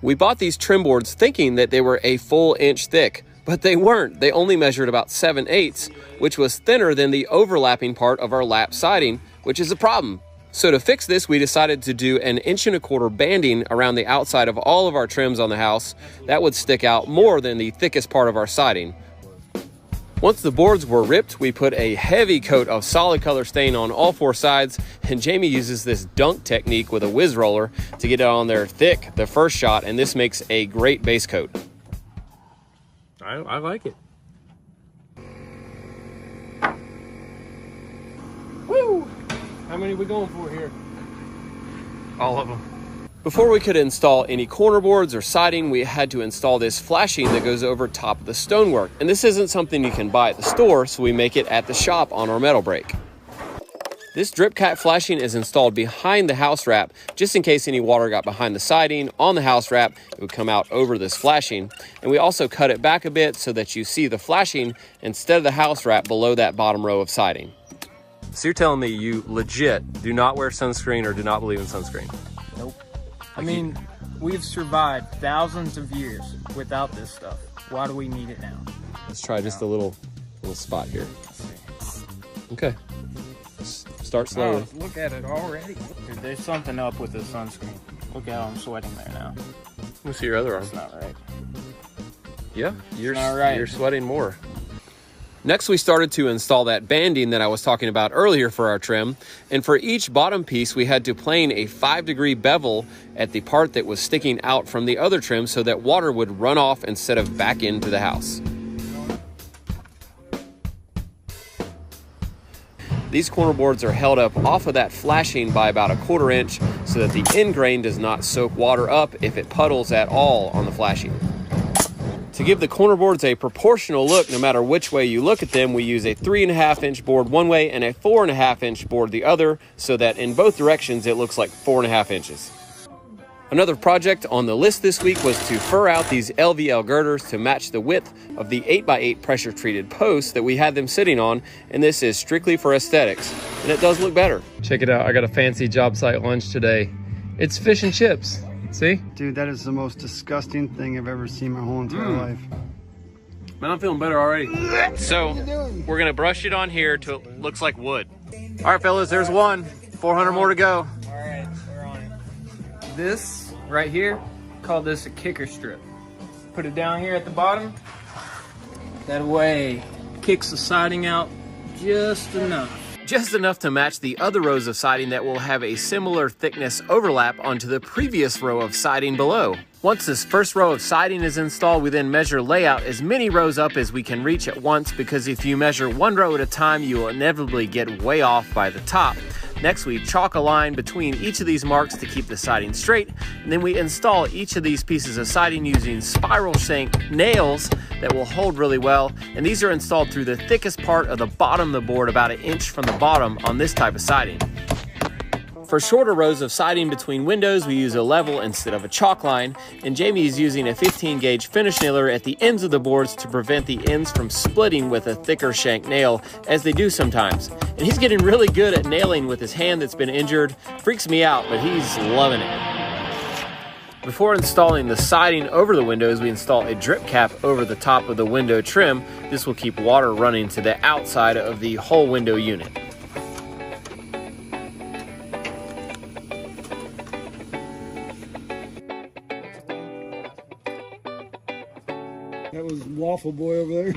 B: We bought these trim boards thinking that they were a full inch thick, but they weren't. They only measured about 7/8, which was thinner than the overlapping part of our lap siding, which is a problem. So to fix this, we decided to do an 1.25" banding around the outside of all of our trims on the house. That would stick out more than the thickest part of our siding. Once the boards were ripped, we put a heavy coat of solid color stain on all 4 sides, and Jamie uses this dunk technique with a whiz roller to get it on there thick the first shot, and this makes a great base coat. I like it. Woo! How many are we going for here?
F: All of them.
B: Before we could install any corner boards or siding, we had to install this flashing that goes over top of the stonework. And this isn't something you can buy at the store, so we make it at the shop on our metal brake. This drip cap flashing is installed behind the house wrap, just in case any water got behind the siding on the house wrap, it would come out over this flashing. And we also cut it back a bit so that you see the flashing instead of the house wrap below that bottom row of siding. So you're telling me you legit do not wear sunscreen or do not believe in sunscreen?
H: Nope. I mean, we've survived thousands of years without this stuff. Why do we need it now?
B: Let's try just a little spot here. Okay. Start slowly.
H: Oh, look at it already. Dude, there's something up with the sunscreen. Look how I'm sweating there now.
B: Let me see your other arm.
H: That's not right.
B: Yeah,
H: right.
B: You're sweating more. Next, we started to install that banding that I was talking about earlier for our trim. And for each bottom piece, we had to plane a 5-degree bevel at the part that was sticking out from the other trim so that water would run off instead of back into the house. These corner boards are held up off of that flashing by about 1/4 inch so that the end grain does not soak water up if it puddles at all on the flashing. To give the corner boards a proportional look, no matter which way you look at them, we use a 3.5 inch board one way and a 4.5 inch board the other, so that in both directions it looks like 4.5 inches.
A: Another project on the list this week was to fur out these LVL girders to match the width of the 8x8 pressure treated posts that we had them sitting on, and this is strictly for aesthetics, and it does look better. Check it out, I got a fancy job site lunch today. It's fish and chips, see?
C: Dude, that is the most disgusting thing I've ever seen in my whole entire life.
B: Man, I'm feeling better already.
A: So we're gonna brush it on here till it looks like wood. All right, fellas, there's one. 400 more to go.
H: All right, we're on it. This right here, call this a kicker strip. Put it down here at the bottom. That way, kicks the siding out just enough.
A: Just enough to match the other rows of siding that will have a similar thickness overlap onto the previous row of siding below. Once this first row of siding is installed, we then measure layout as many rows up as we can reach at once, because if you measure one row at a time, you will inevitably get way off by the top. Next, we chalk a line between each of these marks to keep the siding straight, and then we install each of these pieces of siding using spiral shank nails that will hold really well, and these are installed through the thickest part of the bottom of the board, about 1 inch from the bottom on this type of siding. For shorter rows of siding between windows, we use a level instead of a chalk line, and Jamie is using a 15 gauge finish nailer at the ends of the boards to prevent the ends from splitting with a thicker shank nail, as they do sometimes. And he's getting really good at nailing with his hand that's been injured. Freaks me out, but he's loving it. Before installing the siding over the windows, we install a drip cap over the top of the window trim. This will keep water running to the outside of the whole window unit.
C: That was Waffle Boy over there.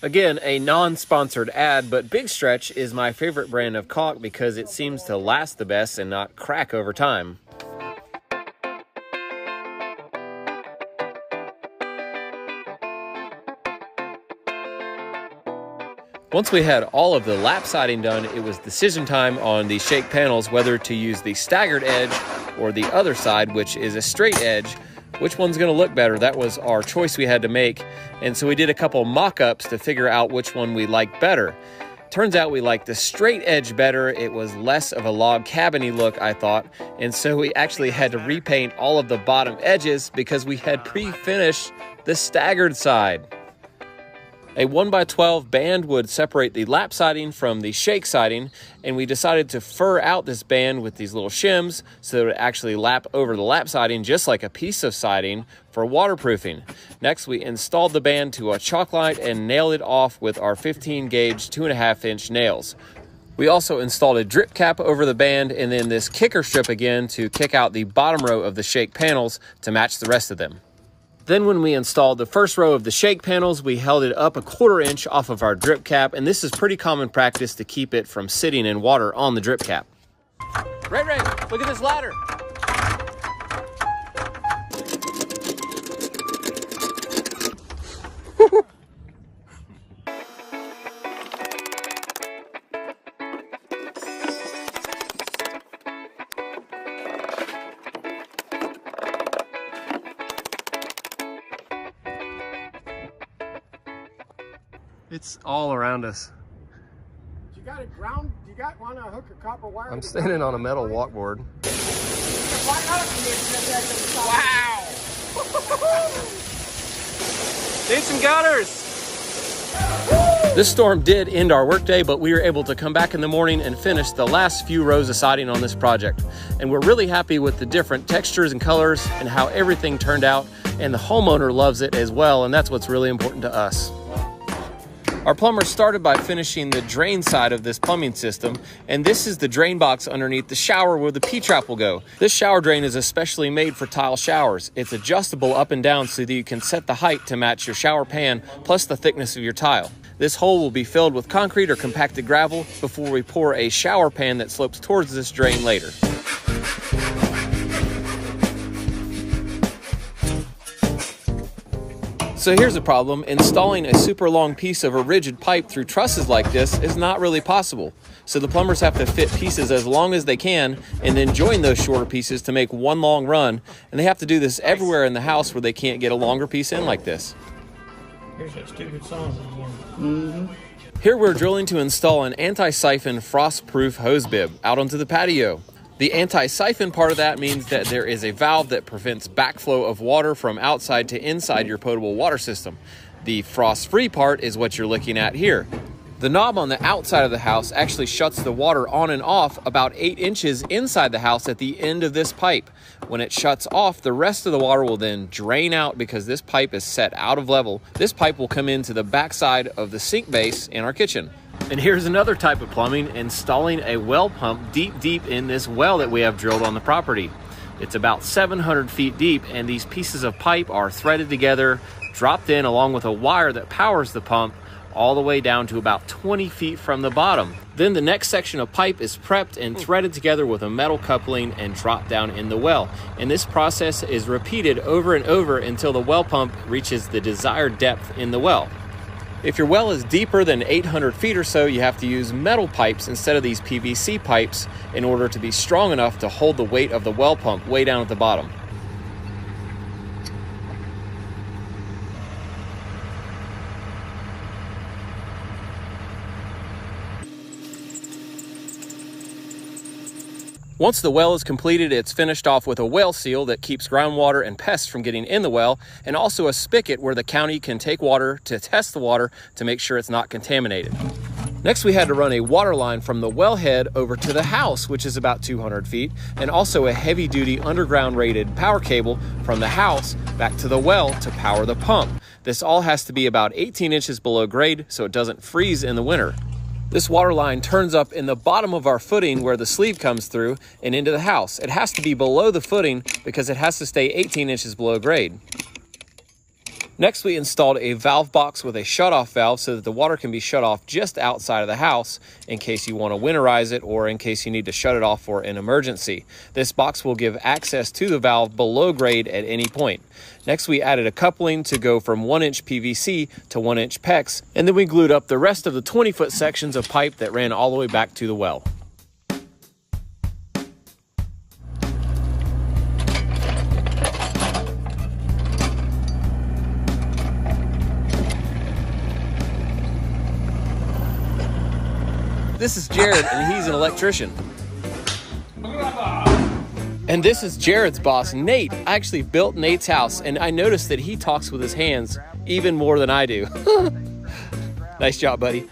A: Again, a non-sponsored ad, but Big Stretch is my favorite brand of caulk because it seems to last the best and not crack over time. Once we had all of the lap siding done, it was decision time on the shake panels whether to use the staggered edge or the other side, which is a straight edge. Which one's going to look better? That was our choice we had to make. And so we did a couple mock-ups to figure out which one we liked better. Turns out we liked the straight edge better. It was less of a log cabin-y look, I thought. And so we actually had to repaint all of the bottom edges because we had pre-finished the staggered side. A 1x12 band would separate the lap siding from the shake siding, and we decided to fur out this band with these little shims so that it would actually lap over the lap siding just like a piece of siding for waterproofing. Next, we installed the band to a chalk line and nailed it off with our 15 gauge 2.5 inch nails. We also installed a drip cap over the band and then this kicker strip again to kick out the bottom row of the shake panels to match the rest of them. Then when we installed the first row of the shake panels, we held it up 1/4 inch off of our drip cap, and this is pretty common practice to keep it from sitting in water on the drip cap. Ray, look at this ladder. It's all around us.
G: You got it ground? You got one hook a copper wire?
A: I'm standing on a metal walkboard.
B: Wow! Need some gutters!
A: This storm did end our workday, but we were able to come back in the morning and finish the last few rows of siding on this project. And we're really happy with the different textures and colors and how everything turned out, and the homeowner loves it as well, and that's what's really important to us. Our plumber started by finishing the drain side of this plumbing system, and this is the drain box underneath the shower where the P-trap will go. This shower drain is especially made for tile showers. It's adjustable up and down so that you can set the height to match your shower pan plus the thickness of your tile. This hole will be filled with concrete or compacted gravel before we pour a shower pan that slopes towards this drain later. So here's the problem. Installing a super long piece of a rigid pipe through trusses like this is not really possible. So the plumbers have to fit pieces as long as they can and then join those shorter pieces to make one long run. And they have to do this everywhere in the house where they can't get a longer piece in like this.
E: Here's that stupid song again.
A: Here we're drilling to install an anti-siphon frost-proof hose bib out onto the patio. The anti-siphon part of that means that there is a valve that prevents backflow of water from outside to inside your potable water system. The frost-free part is what you're looking at here. The knob on the outside of the house actually shuts the water on and off about 8 inches inside the house at the end of this pipe. When it shuts off, the rest of the water will then drain out because this pipe is set out of level. This pipe will come into the backside of the sink base in our kitchen. And here's another type of plumbing, installing a well pump deep in this well that we have drilled on the property. It's about 700 feet deep, and these pieces of pipe are threaded together, dropped in along with a wire that powers the pump, all the way down to about 20 feet from the bottom. Then the next section of pipe is prepped and threaded together with a metal coupling and dropped down in the well. And this process is repeated over and over until the well pump reaches the desired depth in the well. If your well is deeper than 800 feet or so, you have to use metal pipes instead of these PVC pipes in order to be strong enough to hold the weight of the well pump way down at the bottom. Once the well is completed, it's finished off with a well seal that keeps groundwater and pests from getting in the well, and also a spigot where the county can take water to test the water to make sure it's not contaminated. Next, we had to run a water line from the wellhead over to the house, which is about 200 feet, and also a heavy-duty underground rated power cable from the house back to the well to power the pump. This all has to be about 18 inches below grade so it doesn't freeze in the winter. This water line turns up in the bottom of our footing where the sleeve comes through and into the house. It has to be below the footing because it has to stay 18 inches below grade. Next, we installed a valve box with a shutoff valve so that the water can be shut off just outside of the house in case you want to winterize it or in case you need to shut it off for an emergency. This box will give access to the valve below grade at any point. Next, we added a coupling to go from 1-inch PVC to 1-inch PEX, and then we glued up the rest of the 20-foot sections of pipe that ran all the way back to the well. This is Jared, and he's an electrician. And this is Jared's boss, Nate. I actually built Nate's house, and I noticed that he talks with his hands even more than I do. Nice job, buddy.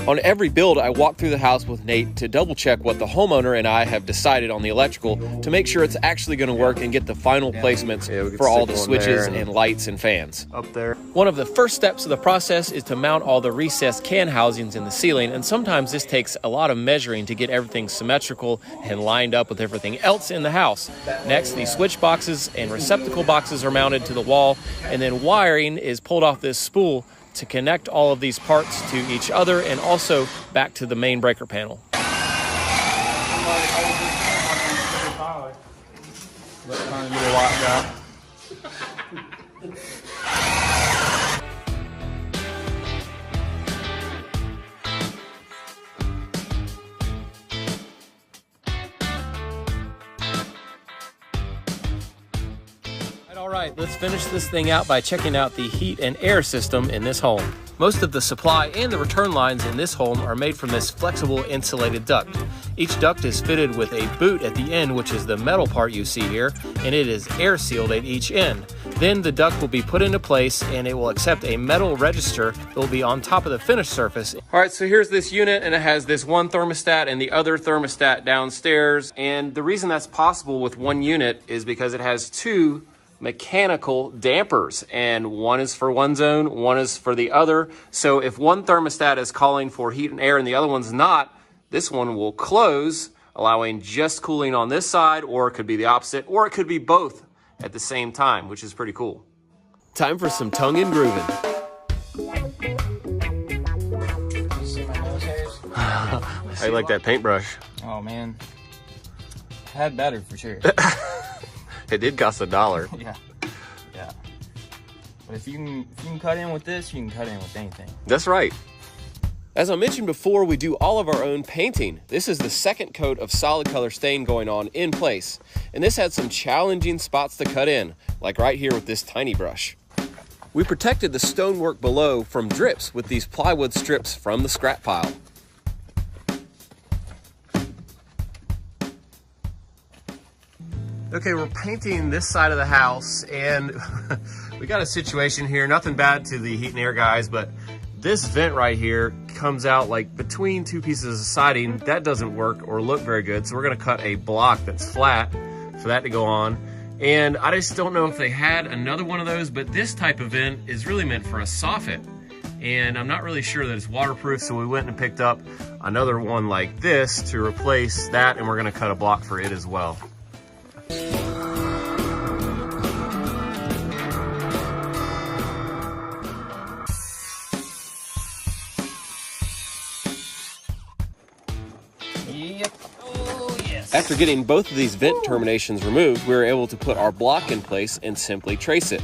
A: On every build, I walk through the house with Nate to double check what the homeowner and I have decided on the electrical to make sure it's actually going to work and get the final placements for all the switches and lights and fans.
D: Up there.
A: One of the first steps of the process is to mount all the recessed can housings in the ceiling, and sometimes this takes a lot of measuring to get everything symmetrical and lined up with everything else in the house. Next, the switch boxes and receptacle boxes are mounted to the wall, and then wiring is pulled off this spool to connect all of these parts to each other and also back to the main breaker panel. All right, let's finish this thing out by checking out the heat and air system in this home. Most of the supply and the return lines in this home are made from this flexible insulated duct. Each duct is fitted with a boot at the end, which is the metal part you see here, and it is air sealed at each end. Then the duct will be put into place and it will accept a metal register that will be on top of the finished surface. All right, so here's this unit, and it has this one thermostat and the other thermostat downstairs. And the reason that's possible with one unit is because it has two mechanical dampers, and one is for one zone, one is for the other. So if one thermostat is calling for heat and air and the other one's not, this one will close, allowing just cooling on this side, or it could be the opposite, or it could be both at the same time, which is pretty cool. Time for some tongue and grooving. How you like that paintbrush?
H: Oh man, had better for sure.
A: It did cost $1.
H: Yeah. But if you can cut in with this, you can cut in with anything.
A: That's right. As I mentioned before, we do all of our own painting. This is the second coat of solid color stain going on in place. And this had some challenging spots to cut in, like right here with this tiny brush. We protected the stonework below from drips with these plywood strips from the scrap pile. Okay, we're painting this side of the house, and we got a situation here. Nothing bad to the heat and air guys, but this vent right here comes out like between two pieces of siding. That doesn't work or look very good, so we're gonna cut a block that's flat for that to go on. And I just don't know if they had another one of those, but this type of vent is really meant for a soffit. And I'm not really sure that it's waterproof, so we went and picked up another one like this to replace that, and we're gonna cut a block for it as well.
H: Yep. Oh, yes.
A: After getting both of these vent terminations removed, we were able to put our block in place and simply trace it.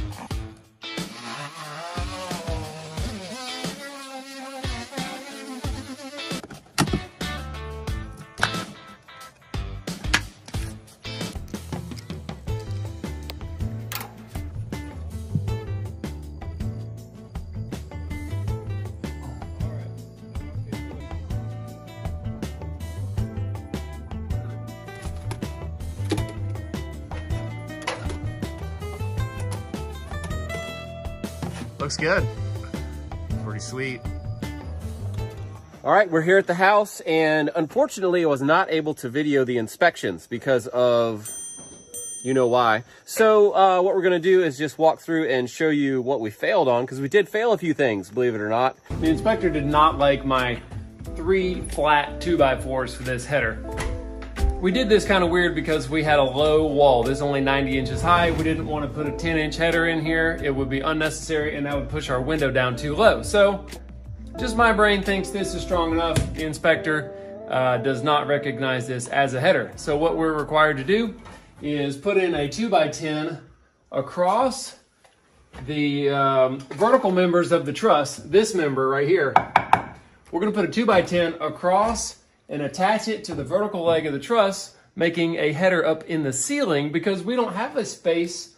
A: Looks good. Pretty sweet. All right, we're here at the house, and unfortunately I was not able to video the inspections because of you know why. So what we're gonna do is just walk through and show you what we failed on, because we did fail a few things, believe it or not.
B: The inspector did not like my 3 flat 2x4s for this header. We did this kind of weird because we had a low wall. This is only 90 inches high. We didn't want to put a 10-inch header in here. It would be unnecessary, and that would push our window down too low. So just my brain thinks this is strong enough. The inspector does not recognize this as a header. So what we're required to do is put in a 2x10 across the vertical members of the truss. This member right here. We're going to put a 2x10 across and attach it to the vertical leg of the truss, making a header up in the ceiling because we don't have a space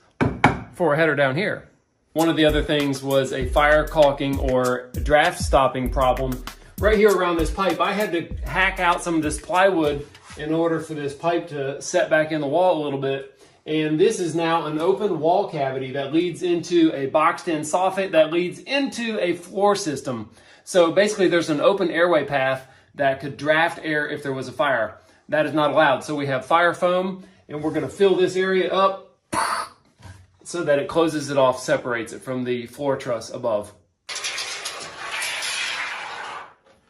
B: for a header down here. One of the other things was a fire caulking or draft stopping problem. Right here around this pipe, I had to hack out some of this plywood in order for this pipe to set back in the wall a little bit. And this is now an open wall cavity that leads into a boxed in soffit that leads into a floor system. So basically there's an open airway path that could draft air if there was a fire. That is not allowed. So we have fire foam, and we're gonna fill this area up so that it closes it off, separates it from the floor truss above.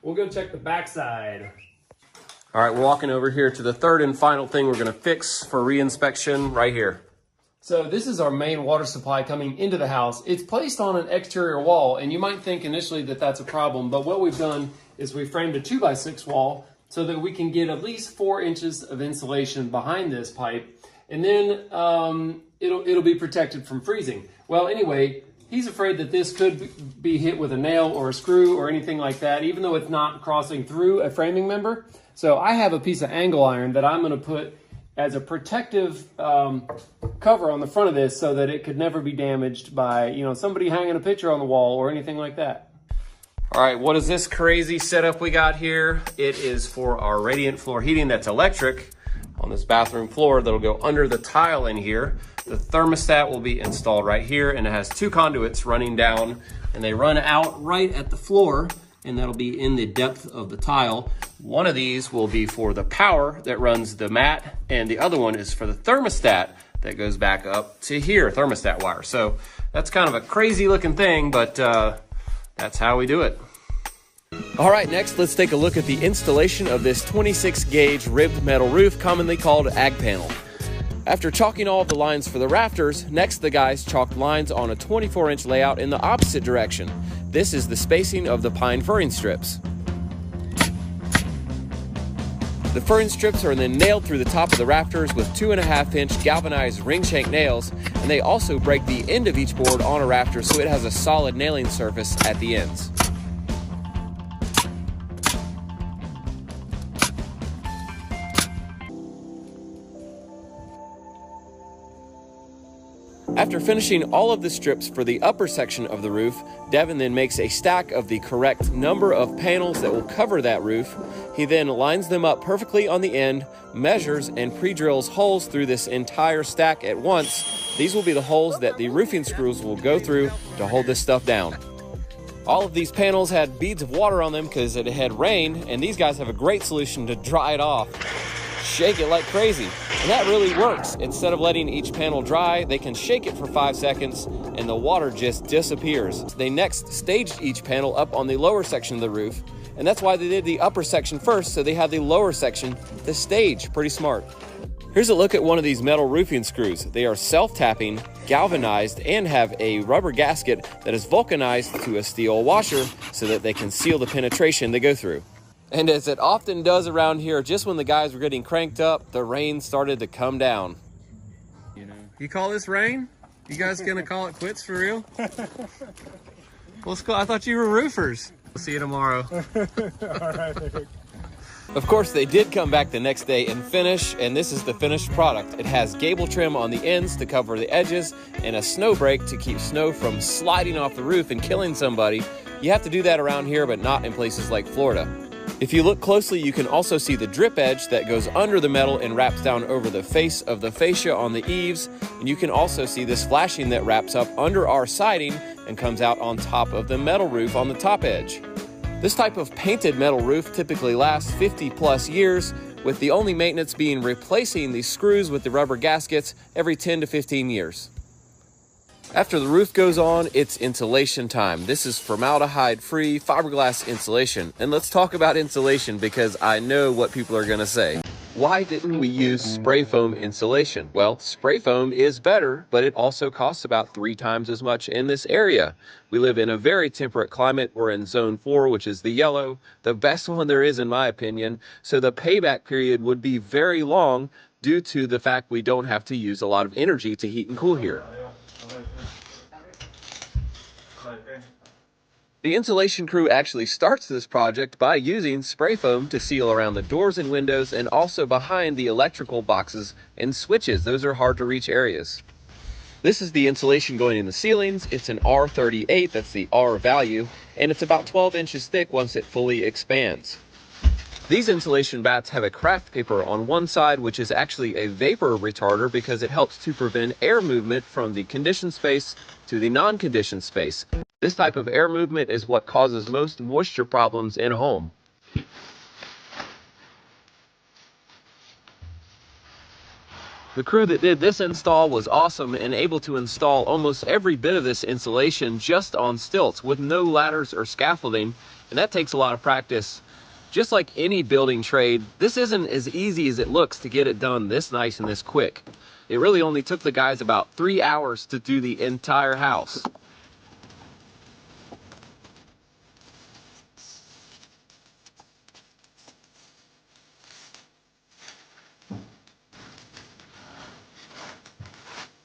B: We'll go check the backside.
A: All right, we're walking over here to the third and final thing we're gonna fix for re-inspection right here.
B: So this is our main water supply coming into the house. It's placed on an exterior wall, and you might think initially that that's a problem, but what we've done is we framed a 2x6 wall so that we can get at least 4 inches of insulation behind this pipe, and then it'll be protected from freezing. Well, anyway, he's afraid that this could be hit with a nail or a screw or anything like that, even though it's not crossing through a framing member. So I have a piece of angle iron that I'm gonna put as a protective cover on the front of this so that it could never be damaged by, somebody hanging a picture on the wall or anything like that.
A: All right, what is this crazy setup we got here? It is for our radiant floor heating that's electric on this bathroom floor that'll go under the tile in here. The thermostat will be installed right here, and it has 2 conduits running down, and they run out right at the floor, and that'll be in the depth of the tile. One of these will be for the power that runs the mat, and the other one is for the thermostat that goes back up to here, thermostat wire. So that's kind of a crazy looking thing, but that's how we do it. All right, next let's take a look at the installation of this 26 gauge ribbed metal roof, commonly called ag panel. After chalking all of the lines for the rafters, next the guys chalked lines on a 24-inch layout in the opposite direction. This is the spacing of the pine furring strips. The furring strips are then nailed through the top of the rafters with 2.5-inch galvanized ring shank nails, and they also break the end of each board on a rafter so it has a solid nailing surface at the ends. After finishing all of the strips for the upper section of the roof, Devin then makes a stack of the correct number of panels that will cover that roof. He then lines them up perfectly on the end, measures and pre-drills holes through this entire stack at once. These will be the holes that the roofing screws will go through to hold this stuff down. All of these panels had beads of water on them because it had rained, and these guys have a great solution to dry it off. Shake it like crazy, and that really works. Instead of letting each panel dry, they can shake it for 5 seconds and the water just disappears. They next staged each panel up on the lower section of the roof, and that's why they did the upper section first, so they had the lower section to stage. Pretty smart. Here's a look at one of these metal roofing screws. They are self-tapping, galvanized, and have a rubber gasket that is vulcanized to a steel washer so that they can seal the penetration they go through. And as it often does around here, just when the guys were getting cranked up, the rain started to come down. You call this rain? You guys gonna call it quits for real? Let's go. I thought you were roofers. We'll see you tomorrow.
E: All right.
A: Of course, they did come back the next day and finish, and this is the finished product. It has gable trim on the ends to cover the edges and a snow break to keep snow from sliding off the roof and killing somebody. You have to do that around here, but not in places like Florida. If you look closely, you can also see the drip edge that goes under the metal and wraps down over the face of the fascia on the eaves. And you can also see this flashing that wraps up under our siding and comes out on top of the metal roof on the top edge. This type of painted metal roof typically lasts 50+ years, with the only maintenance being replacing the screws with the rubber gaskets every 10 to 15 years. After the roof goes on, it's insulation time. This is formaldehyde-free fiberglass insulation. And let's talk about insulation because I know what people are gonna say. Why didn't we use spray foam insulation? Well, spray foam is better, but it also costs about 3 times as much in this area. We live in a very temperate climate. We're in zone 4, which is the yellow, the best one there is in my opinion. So the payback period would be very long due to the fact we don't have to use a lot of energy to heat and cool here. The insulation crew actually starts this project by using spray foam to seal around the doors and windows and also behind the electrical boxes and switches. Those are hard to reach areas. This is the insulation going in the ceilings. It's an R38, that's the R value, and it's about 12 inches thick once it fully expands. These insulation bats have a craft paper on one side, which is actually a vapor retarder because it helps to prevent air movement from the conditioned space to the non-conditioned space. This type of air movement is what causes most moisture problems in a home. The crew that did this install was awesome and able to install almost every bit of this insulation just on stilts with no ladders or scaffolding, and that takes a lot of practice. Just like any building trade, this isn't as easy as it looks to get it done this nice and this quick. It really only took the guys about 3 hours to do the entire house.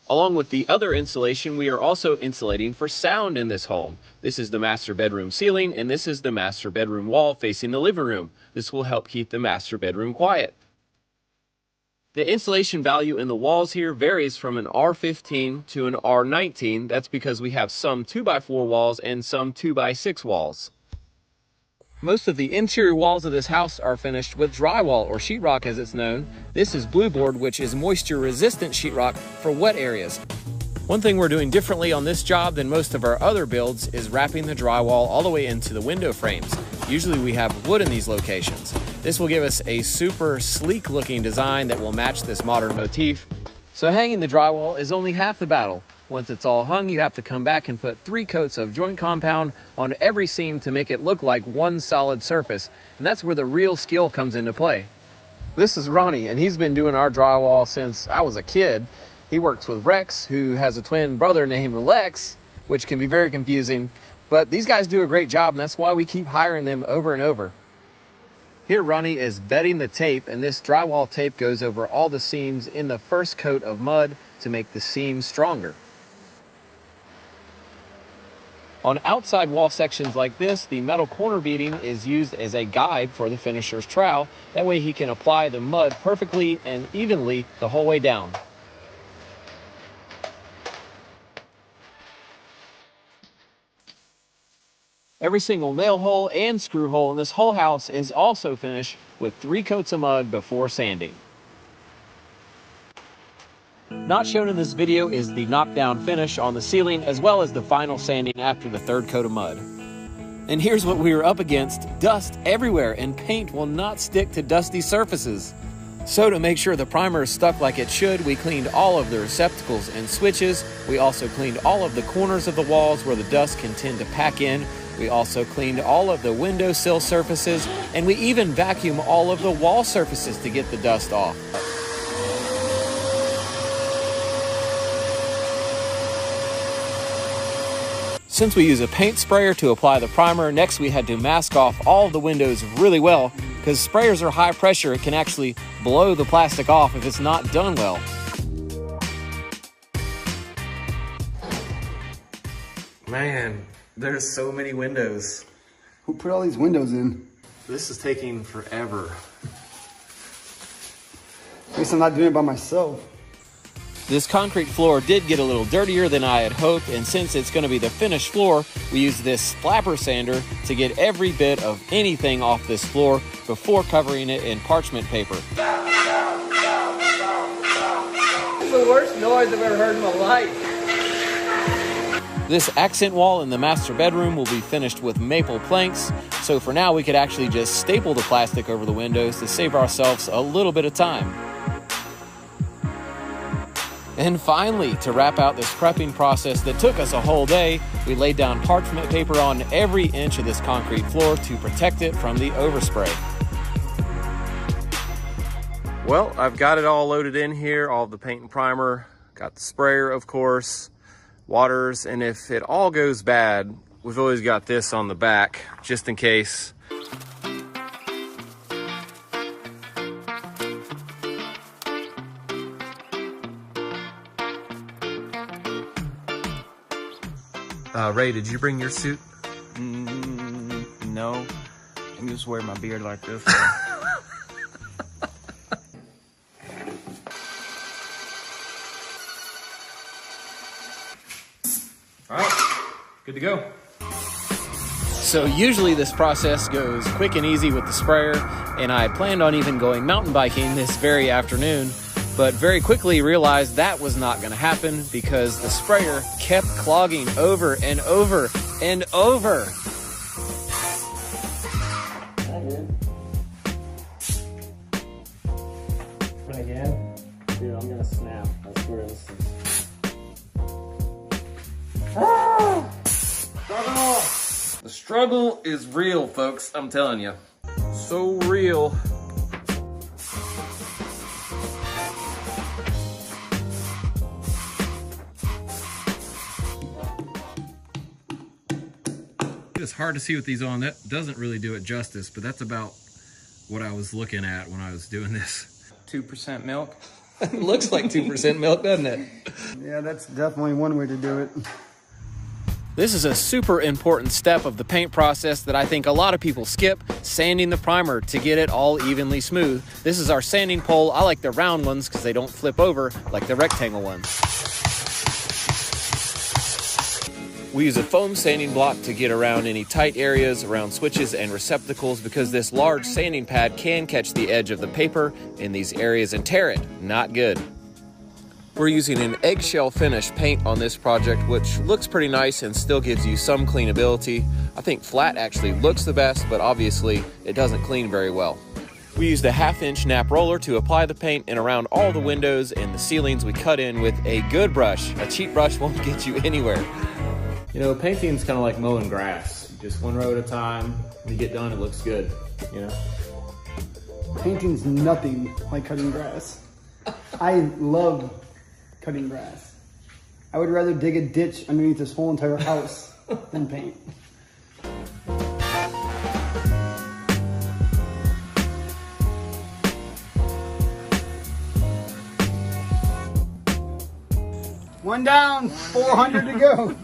A: Along with the other insulation, we are also insulating for sound in this home. This is the master bedroom ceiling, and this is the master bedroom wall facing the living room. This will help keep the master bedroom quiet. The insulation value in the walls here varies from an R15 to an R19. That's because we have some 2x4 walls and some 2x6 walls. Most of the interior walls of this house are finished with drywall, or sheetrock as it's known. This is Blueboard, which is moisture-resistant sheetrock for wet areas. One thing we're doing differently on this job than most of our other builds is wrapping the drywall all the way into the window frames. Usually we have wood in these locations. This will give us a super sleek looking design that will match this modern motif. So hanging the drywall is only half the battle. Once it's all hung, you have to come back and put 3 coats of joint compound on every seam to make it look like one solid surface. And that's where the real skill comes into play. This is Ronnie, and he's been doing our drywall since I was a kid. He works with Rex, who has a twin brother named Lex, which can be very confusing. But these guys do a great job, and that's why we keep hiring them over and over. Here Ronnie is bedding the tape, and this drywall tape goes over all the seams in the first coat of mud to make the seams stronger. On outside wall sections like this, the metal corner beading is used as a guide for the finisher's trowel. That way he can apply the mud perfectly and evenly the whole way down. Every single nail hole and screw hole in this whole house is also finished with 3 coats of mud before sanding. Not shown in this video is the knockdown finish on the ceiling, as well as the final sanding after the 3rd coat of mud. And here's what we were up against: dust everywhere, and paint will not stick to dusty surfaces. So to make sure the primer is stuck like it should, we cleaned all of the receptacles and switches. We also cleaned all of the corners of the walls where the dust can tend to pack in. We also cleaned all of the windowsill surfaces, and we even vacuumed all of the wall surfaces to get the dust off. Since we use a paint sprayer to apply the primer, next we had to mask off all of the windows really well, because sprayers are high pressure. It can actually blow the plastic off if it's not done well. Man, there's so many windows.
C: Who put all these windows in?
A: This is taking forever.
C: At least I'm not doing it by myself.
A: This concrete floor did get a little dirtier than I had hoped, and since it's going to be the finished floor, we used this flapper sander to get every bit of anything off this floor before covering it in parchment paper.
H: It's the worst noise I've ever heard in my life.
A: This accent wall in the master bedroom will be finished with maple planks, so for now we could actually just staple the plastic over the windows to save ourselves a little bit of time. And finally, to wrap out this prepping process that took us a whole day, we laid down parchment paper on every inch of this concrete floor to protect it from the overspray. Well, I've got it all loaded in here, all of the paint and primer, got the sprayer, of course, waters, and if it all goes bad, we've always got this on the back, just in case. Ray, did you bring your suit?
H: No. I'm just wearing my beard like this.
B: All right, good to go.
A: So usually this process goes quick and easy with the sprayer, and I planned on even going mountain biking this very afternoon, but very quickly realized that was not going to happen because the sprayer kept clogging over and over and over.
B: And again, dude, I'm gonna snap. I swear this is.
A: The struggle is real, folks, I'm telling you. So real. It's hard to see with these on. That doesn't really do it justice, but that's about what I was looking at when I was doing this.
H: 2% milk.
A: It looks like 2% milk, doesn't it?
C: Yeah, that's definitely one way to do it.
A: This is a super important step of the paint process that I think a lot of people skip, sanding the primer to get it all evenly smooth. This is our sanding pole. I like the round ones because they don't flip over like the rectangle ones. We use a foam sanding block to get around any tight areas around switches and receptacles because this large sanding pad can catch the edge of the paper in these areas and tear it. Not good. We're using an eggshell finish paint on this project, which looks pretty nice and still gives you some cleanability. I think flat actually looks the best, but obviously it doesn't clean very well. We used a 1/2-inch nap roller to apply the paint, and around all the windows and the ceilings we cut in with a good brush. A cheap brush won't get you anywhere.
B: You know, painting's kind of like mowing grass. Just one row at a time. When you get done, it looks good, you know?
C: Painting's nothing like cutting grass. I love cutting grass. I would rather dig a ditch underneath this whole entire house than paint. One down, 400 to go.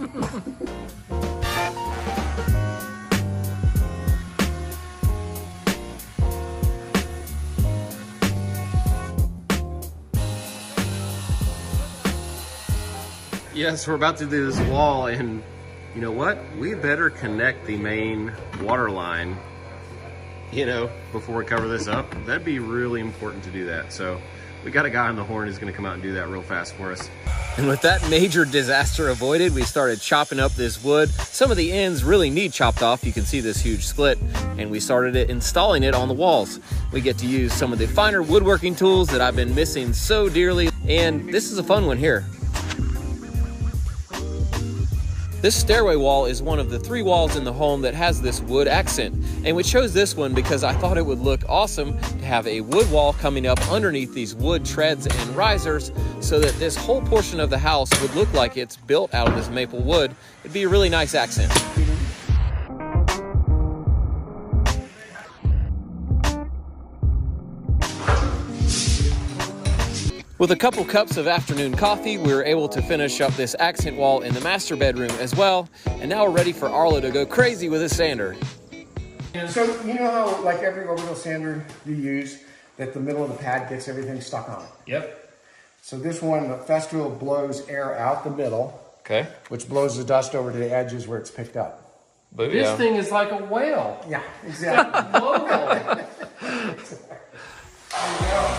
A: Yes, we're about to do this wall, and
I: you know what? We better connect the main water line, you know, before we cover this up. That'd be really important to do that. So we got a guy on the horn who's gonna come out and do that real fast for us.
A: And with that major disaster avoided, we started chopping up this wood. Some of the ends really need chopped off. You can see this huge split, and we started installing it on the walls. We get to use some of the finer woodworking tools that I've been missing so dearly, and this is a fun one here. This stairway wall is one of the 3 walls in the home that has this wood accent. And we chose this one because I thought it would look awesome to have a wood wall coming up underneath these wood treads and risers so that this whole portion of the house would look like it's built out of this maple wood. It'd be a really nice accent. With a couple cups of afternoon coffee, we were able to finish up this accent wall in the master bedroom as well. And now we're ready for Arlo to go crazy with his sander.
G: So you know how like every orbital sander you use, that the middle of the pad gets everything stuck on it?
B: Yep.
G: So this one, the Festool blows air out the middle,
A: Okay.
G: which blows the dust over to the edges where it's picked up.
B: This thing is like a whale.
G: Yeah, exactly.
B: Local.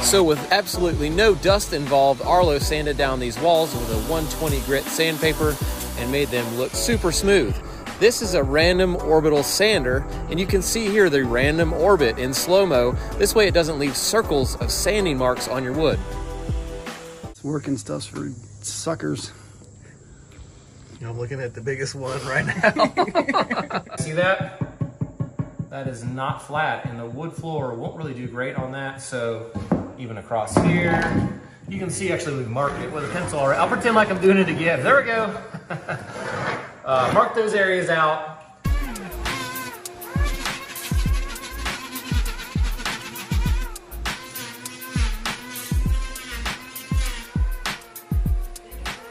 A: So with absolutely no dust involved, Arlo sanded down these walls with a 120 grit sandpaper and made them look super smooth. This is a random orbital sander, and you can see here the random orbit in slow-mo. This way it doesn't leave circles of sanding marks on your wood.
C: It's working stuff for suckers.
I: I'm looking at the biggest one right now.
B: See that? That is not flat, and the wood floor won't really do great on that. So even across here, you can see actually we've marked it with a pencil already. I'll pretend like I'm doing it again. There we go. Mark those areas out.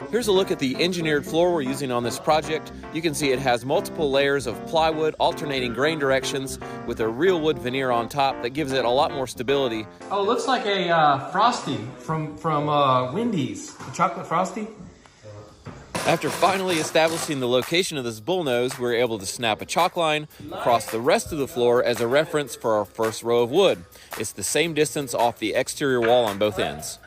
A: Here's a look at the engineered floor we're using on this project. You can see it has multiple layers of plywood, alternating grain directions, with a real wood veneer on top that gives it a lot more stability.
B: Oh, it looks like a Frosty from Wendy's. The chocolate Frosty.
A: After finally establishing the location of this bullnose, we were able to snap a chalk line across the rest of the floor as a reference for our first row of wood. It's the same distance off the exterior wall on both ends.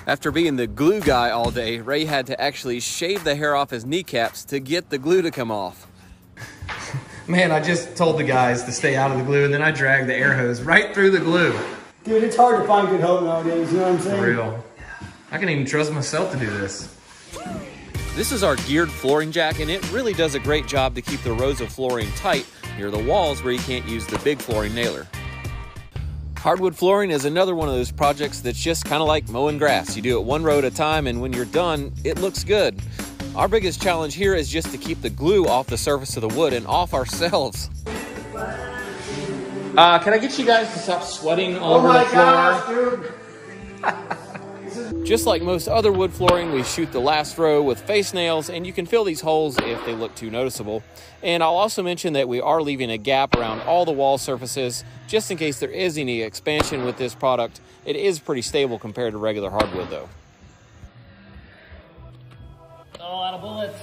A: After being the glue guy all day, Ray had to actually shave the hair off his kneecaps to get the glue to come off.
F: Man, I just told the guys to stay out of the glue, and then I dragged the air hose right through the glue.
C: Dude, it's hard to find good help nowadays, you know what I'm saying?
F: For real. I can even trust myself to do this.
A: This is our geared flooring jack, and it really does a great job to keep the rows of flooring tight near the walls where you can't use the big flooring nailer. Hardwood flooring is another one of those projects that's just kind of like mowing grass. You do it one row at a time, and when you're done, it looks good. Our biggest challenge here is just to keep the glue off the surface of the wood and off ourselves.
B: Can I get you guys to stop sweating all over the floor?
G: Gosh, dude.
A: Just like most other wood flooring, we shoot the last row with face nails, and you can fill these holes if they look too noticeable. And I'll also mention that we are leaving a gap around all the wall surfaces, just in case there is any expansion with this product. It is pretty stable compared to regular hardwood though.
B: Oh, a lot of bullets.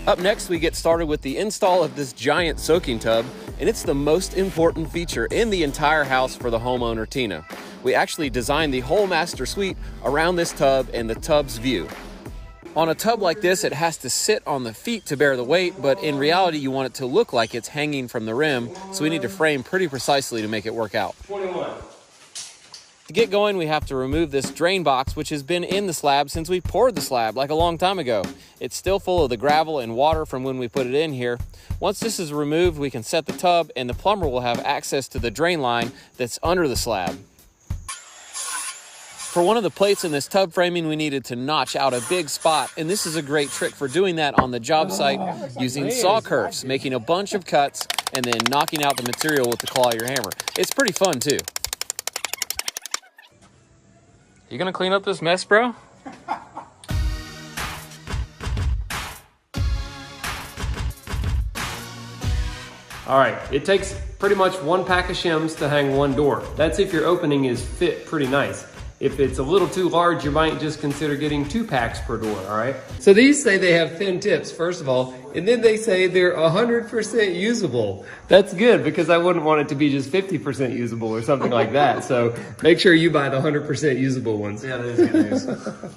A: Up next, we get started with the install of this giant soaking tub, and it's the most important feature in the entire house for the homeowner, Tina. We actually designed the whole master suite around this tub and the tub's view. On a tub like this, it has to sit on the feet to bear the weight, but in reality, you want it to look like it's hanging from the rim, so we need to frame pretty precisely to make it work out.
B: 21.
A: To get going, we have to remove this drain box, which has been in the slab since we poured the slab like a long time ago. It's still full of the gravel and water from when we put it in here. Once this is removed, we can set the tub, and the plumber will have access to the drain line that's under the slab. For one of the plates in this tub framing, we needed to notch out a big spot, and this is a great trick for doing that on the job site using saw curves, making a bunch of cuts and then knocking out the material with the claw of your hammer. It's pretty fun too. You gonna clean up this mess, bro?
B: All right, it takes pretty much 1 pack of shims to hang 1 door. That's if your opening is fit pretty nice. If it's a little too large, you might just consider getting 2 packs per door, all right? So these say they have thin tips, first of all, and then they say they're 100% usable. That's good, because I wouldn't want it to be just 50% usable or something like that. So make sure you buy the 100% usable ones.
F: Yeah, that is good news.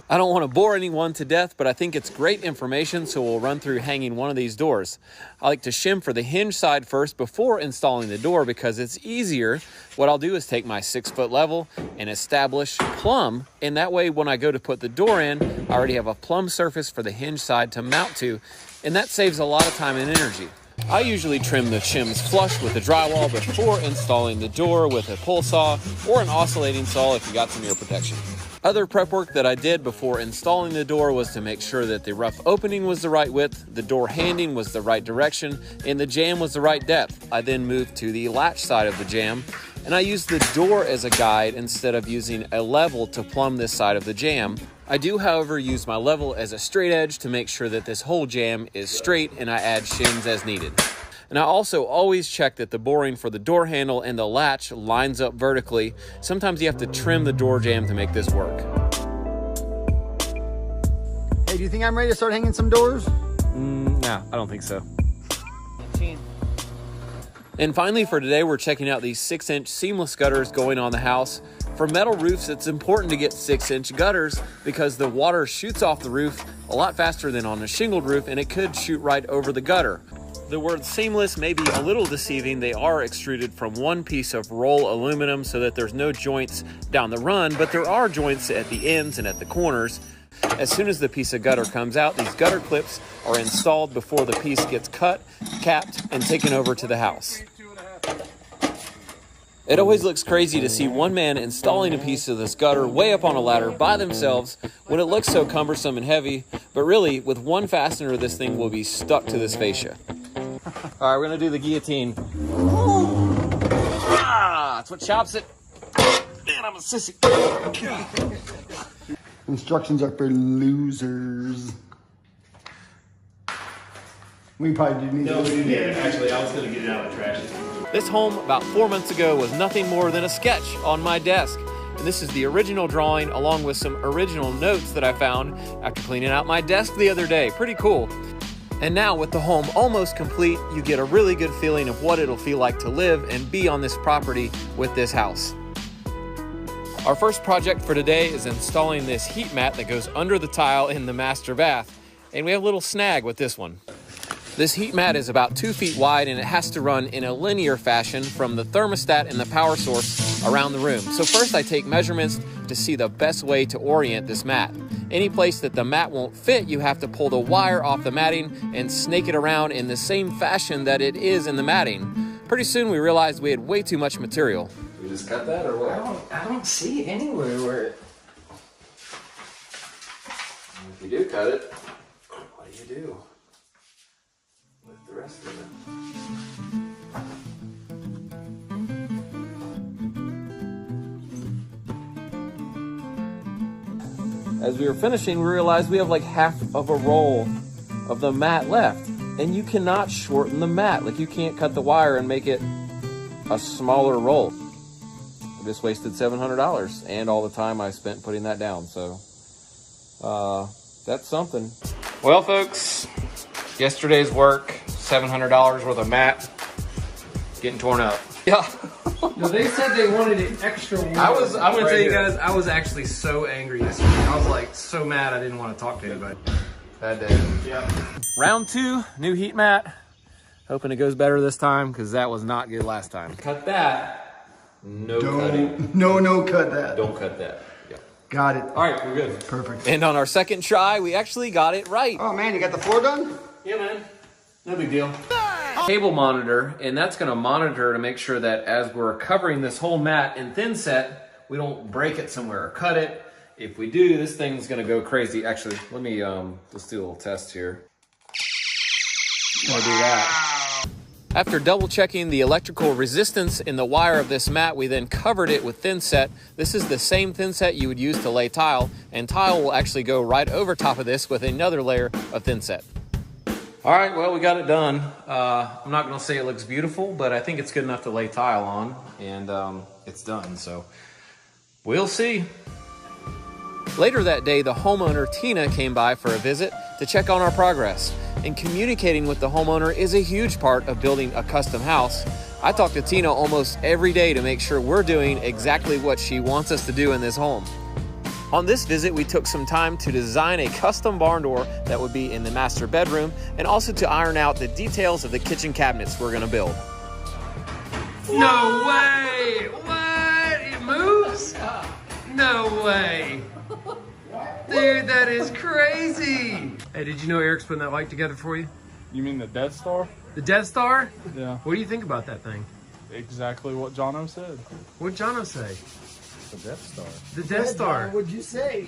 A: I don't want to bore anyone to death, but I think it's great information, so we'll run through hanging one of these doors. I like to shim for the hinge side first before installing the door because it's easier. What I'll do is take my 6-foot level and establish plumb, and that way when I go to put the door in, I already have a plumb surface for the hinge side to mount to, and that saves a lot of time and energy. I usually trim the shims flush with the drywall before installing the door with a pull saw or an oscillating saw if you got some ear protection. Other prep work that I did before installing the door was to make sure that the rough opening was the right width, the door handing was the right direction, and the jamb was the right depth. I then moved to the latch side of the jamb, and I used the door as a guide instead of using a level to plumb this side of the jamb. I do, however, use my level as a straight edge to make sure that this whole jamb is straight, and I add shims as needed. And I also always check that the boring for the door handle and the latch lines up vertically. Sometimes you have to trim the door jamb to make this work.
C: Hey, do you think I'm ready to start hanging some doors?
A: No, I don't think so. And finally for today, we're checking out these 6-inch seamless gutters going on the house. For metal roofs, it's important to get 6-inch gutters because the water shoots off the roof a lot faster than on a shingled roof, and it could shoot right over the gutter. The word seamless may be a little deceiving. They are extruded from one piece of roll aluminum so that there's no joints down the run, but there are joints at the ends and at the corners. As soon as the piece of gutter comes out, these gutter clips are installed before the piece gets cut, capped, and taken over to the house. It always looks crazy to see one man installing a piece of this gutter way up on a ladder by themselves when it looks so cumbersome and heavy, but really, with one fastener, this thing will be stuck to this fascia. All right, we're gonna do the guillotine. That's what chops it. Man, I'm a sissy.
C: Instructions are for losers. We probably do need to.
B: Actually, I was gonna get it out of the trash.
A: This home about 4 months ago was nothing more than a sketch on my desk. And this is the original drawing along with some original notes that I found after cleaning out my desk the other day. Pretty cool. And now with the home almost complete, you get a really good feeling of what it'll feel like to live and be on this property with this house. Our first project for today is installing this heat mat that goes under the tile in the master bath. And we have a little snag with this one. This heat mat is about 2 feet wide and it has to run in a linear fashion from the thermostat and the power source around the room. So first I take measurements to see the best way to orient this mat. Any place that the mat won't fit, you have to pull the wire off the matting and snake it around in the same fashion that it is in the matting. Pretty soon we realized we had way too much material.
F: We just cut that or what?
H: I don't see anywhere where it...
F: If you do cut it, what do you do with the rest of it?
A: As we were finishing, we realized we have like half of a roll of the mat left. And you cannot shorten the mat. Like you can't cut the wire and make it a smaller roll. I just wasted $700 and all the time I spent putting that down. So that's something.
B: Well, folks, yesterday's work, $700 worth of mat, getting torn up.
A: Yeah.
B: No, they said they wanted it extra warm.
F: I'm gonna tell you guys, I was actually so angry yesterday. I was like so mad I didn't want to talk to anybody that day.
B: Yeah.
A: Round 2, new heat mat. Hoping it goes better this time because that was not good last time.
F: Cut that. No cutting.
C: No, cut that.
F: Don't cut that. Yeah.
C: Got it.
F: All right, we're good.
C: Perfect.
A: And on our second try, we actually got it right.
C: Oh man, you got the floor done?
B: Yeah, man. No big deal.
A: Cable monitor, and that's going to monitor to make sure that as we're covering this whole mat in thin set, we don't break it somewhere or cut it. If we do, this thing's going to go crazy. Actually, let me let's do a little test here. I'm going to do that. After double checking the electrical resistance in the wire of this mat, we then covered it with thin set. This is the same thin set you would use to lay tile, and tile will actually go right over top of this with another layer of thin set. All right, well, we got it done. I'm not gonna say it looks beautiful, but I think it's good enough to lay tile on, and it's done, so we'll see. Later that day, the homeowner, Tina, came by for a visit to check on our progress. And communicating with the homeowner is a huge part of building a custom house. I talk to Tina almost every day to make sure we're doing exactly what she wants us to do in this home. On this visit, we took some time to design a custom barn door that would be in the master bedroom, and also to iron out the details of the kitchen cabinets we're gonna build.
B: No way! What? It moves? No way. Dude, that is crazy. Hey, did you know Eric's putting that light together for you?
E: You mean the Death Star?
B: The Death Star?
E: Yeah.
B: What do you think about that thing?
E: Exactly what Jono said.
B: What'd Jono say?
E: The Death Star.
B: The Death Star.
G: What'd you say?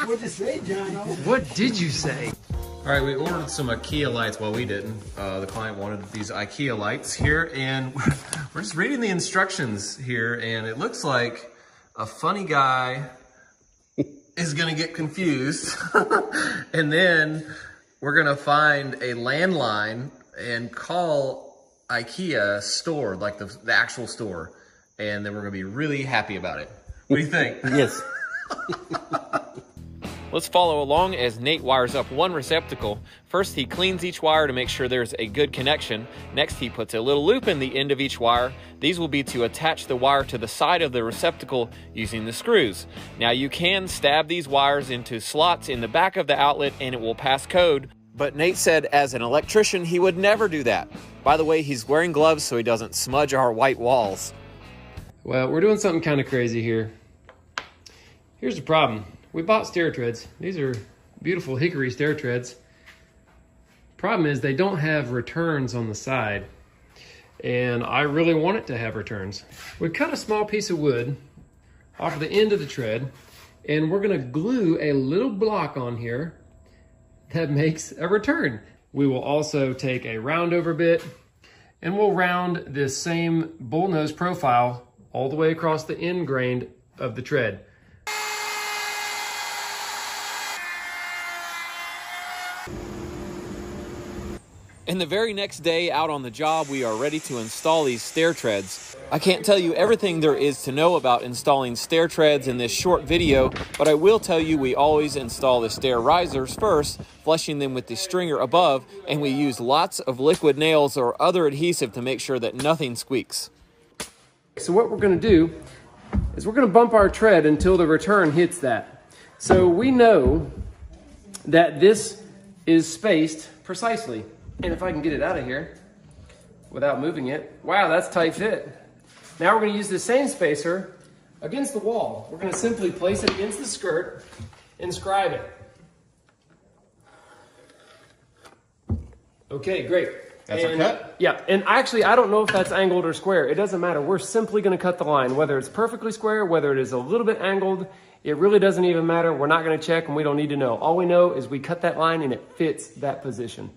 G: What'd you say, John?
B: What did you say?
A: All right, we ordered some IKEA lights. Well, we didn't. The client wanted these IKEA lights here, and we're just reading the instructions here, and it looks like a funny guy is gonna get confused, and then we're gonna find a landline and call IKEA store, like the actual store, and then we're gonna be really happy about it. What do you think?
C: Yes.
A: Let's follow along as Nate wires up one receptacle. First, he cleans each wire to make sure there's a good connection. Next, he puts a little loop in the end of each wire. These will be to attach the wire to the side of the receptacle using the screws. Now, you can stab these wires into slots in the back of the outlet and it will pass code, but Nate said as an electrician, he would never do that. By the way, he's wearing gloves so he doesn't smudge our white walls.
B: Well, we're doing something kind of crazy here. Here's the problem. We bought stair treads. These are beautiful hickory stair treads. Problem is they don't have returns on the side, and I really want it to have returns. We cut a small piece of wood off of the end of the tread, and we're gonna glue a little block on here that makes a return. We will also take a round over bit, and we'll round this same bullnose profile all the way across the end grain of the tread.
A: And the very next day out on the job, we are ready to install these stair treads. I can't tell you everything there is to know about installing stair treads in this short video, but I will tell you we always install the stair risers first, flushing them with the stringer above, and we use lots of liquid nails or other adhesive to make sure that nothing squeaks.
B: So what we're gonna do is we're gonna bump our tread until the return hits that. So we know that this is spaced precisely. And if I can get it out of here without moving it, wow, that's tight fit. Now we're gonna use the same spacer against the wall. We're gonna simply place it against the skirt and scribe it. Okay, great.
A: That's our cut?
B: Yeah, and actually, I don't know if that's angled or square. It doesn't matter. We're simply gonna cut the line. Whether it's perfectly square, whether it is a little bit angled, it really doesn't even matter. We're not gonna check and we don't need to know. All we know is we cut that line and it fits that position.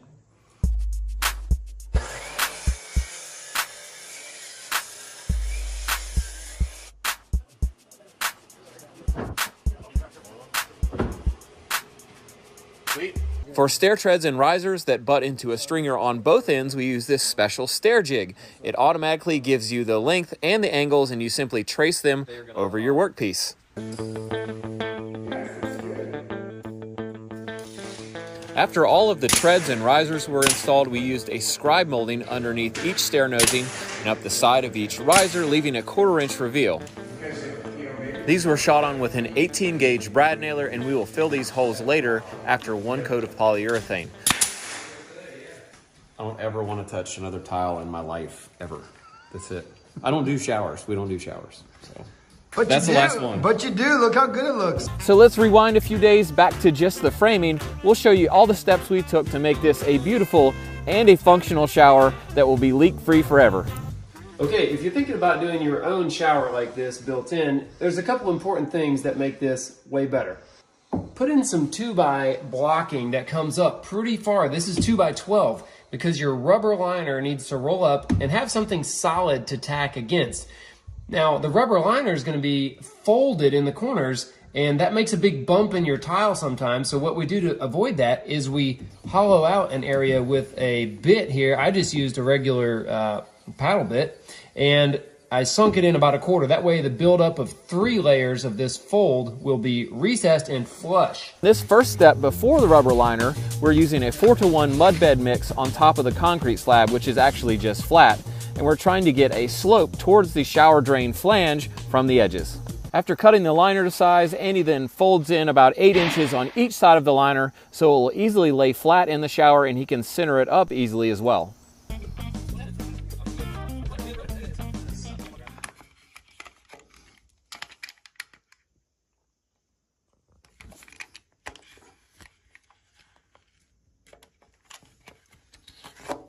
A: For stair treads and risers that butt into a stringer on both ends, we use this special stair jig. It automatically gives you the length and the angles, and you simply trace them over your workpiece. After all of the treads and risers were installed, we used a scribe molding underneath each stair nosing and up the side of each riser, leaving a 1/4 inch reveal. These were shot on with an 18 gauge brad nailer, and we will fill these holes later after one coat of polyurethane. I don't ever want to touch another tile in my life, ever. That's it. I don't do showers. We don't do showers. So
G: But
A: that's
G: you
A: the
G: do.
A: last one.
G: But you do. Look how good it looks.
A: So let's rewind a few days back to just the framing. We'll show you all the steps we took to make this a beautiful and a functional shower that will be leak-free forever.
B: Okay, if you're thinking about doing your own shower like this built in, there's a couple important things that make this way better. Put in some 2x blocking that comes up pretty far. This is 2x12 because your rubber liner needs to roll up and have something solid to tack against. Now, the rubber liner is going to be folded in the corners, And that makes a big bump in your tile sometimes. So what we do to avoid that is we hollow out an area with a bit here. I just used a regular paddle bit, and I sunk it in about 1/4. That way the buildup of 3 layers of this fold will be recessed and flush.
A: This first step before the rubber liner, we're using a 4-to-1 mud bed mix on top of the concrete slab, which is actually just flat. And we're trying to get a slope towards the shower drain flange from the edges. After cutting the liner to size, Andy then folds in about 8 inches on each side of the liner so it will easily lay flat in the shower, and he can center it up easily as well.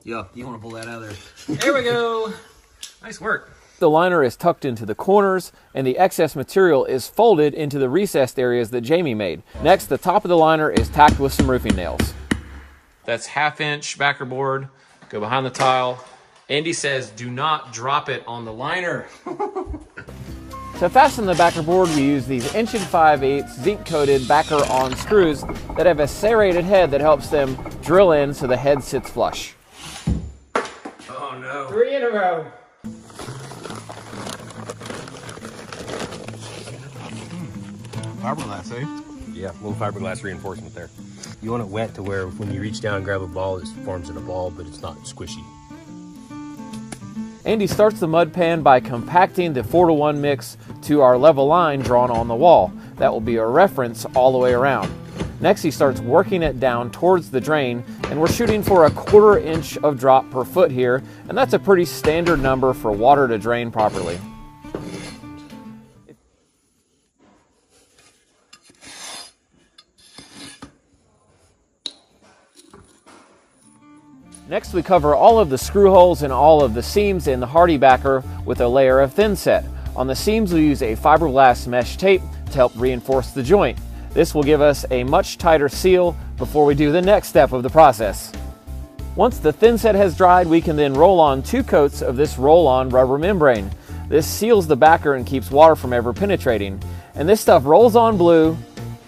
H: Yeah, you want to pull that out of there.
B: There we go.
H: Nice work.
A: The liner is tucked into the corners, and the excess material is folded into the recessed areas that Jamie made. Next, the top of the liner is tacked with some roofing nails. That's 1/2 inch backer board. Go behind the tile. Andy says do not drop it on the liner. To fasten the backer board, we use these 1 5/8" zinc-coated backer on screws that have a serrated head that helps them drill in so the head sits flush.
H: Oh no.
B: 3 in a row.
I: Fiberglass, eh?
J: Yeah, a little fiberglass reinforcement there. You want it wet to where when you reach down and grab a ball, it forms in a ball, but it's not squishy.
A: Andy starts the mud pan by compacting the 4-to-1 mix to our level line drawn on the wall. That will be a reference all the way around. Next, he starts working it down towards the drain, and we're shooting for 1/4 inch of drop per foot here, and that's a pretty standard number for water to drain properly. Next, we cover all of the screw holes and all of the seams in the Hardy backer with a layer of thin set. On the seams, we use a fiberglass mesh tape to help reinforce the joint. This will give us a much tighter seal before we do the next step of the process. Once the thin set has dried, we can then roll on 2 coats of this roll-on rubber membrane. This seals the backer and keeps water from ever penetrating. And this stuff rolls on blue,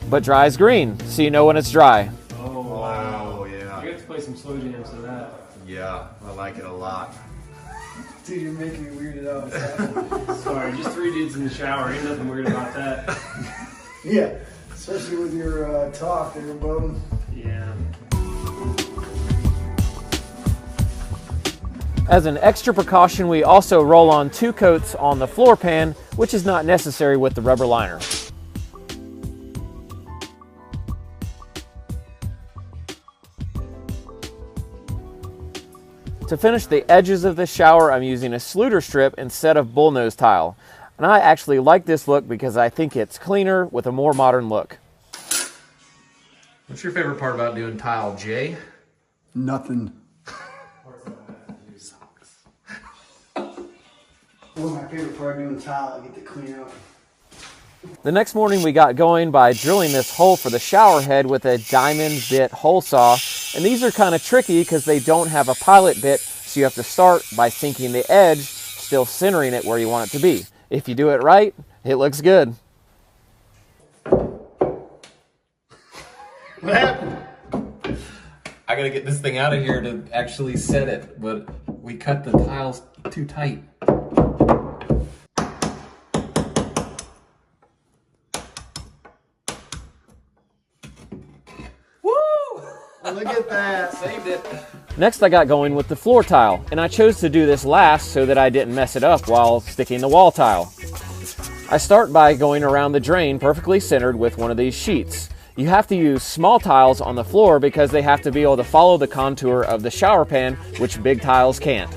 A: but dries green, so you know when it's dry.
B: Oh, wow.
I: Yeah.
B: You have to play some slow jams to that.
I: Yeah, I like it a lot.
C: Dude, you're making me weirded out.
B: Sorry, just 3 dudes in the shower. Ain't nothing weird about that.
C: Yeah, especially with your talk there, bub.
B: Yeah.
A: As an extra precaution, we also roll on 2 coats on the floor pan, which is not necessary with the rubber liner. To finish the edges of the shower, I'm using a Sluter strip instead of bullnose tile. And I actually like this look because I think it's cleaner with a more modern look.
F: What's your favorite part about doing tile, Jay?
C: Nothing. Well, my favorite part of doing tile, I get to clean out.
A: The next morning we got going by drilling this hole for the shower head with a diamond bit hole saw. And these are kind of tricky because they don't have a pilot bit, so you have to start by sinking the edge, still centering it where you want it to be. If you do it right, it looks good.
C: What happened?
F: I gotta get this thing out of here to actually set it, but we cut the tiles too tight.
C: Look at that.
F: Saved it.
A: Next I got going with the floor tile, and I chose to do this last so that I didn't mess it up while sticking the wall tile. I start by going around the drain perfectly centered with one of these sheets. You have to use small tiles on the floor because they have to be able to follow the contour of the shower pan, which big tiles can't.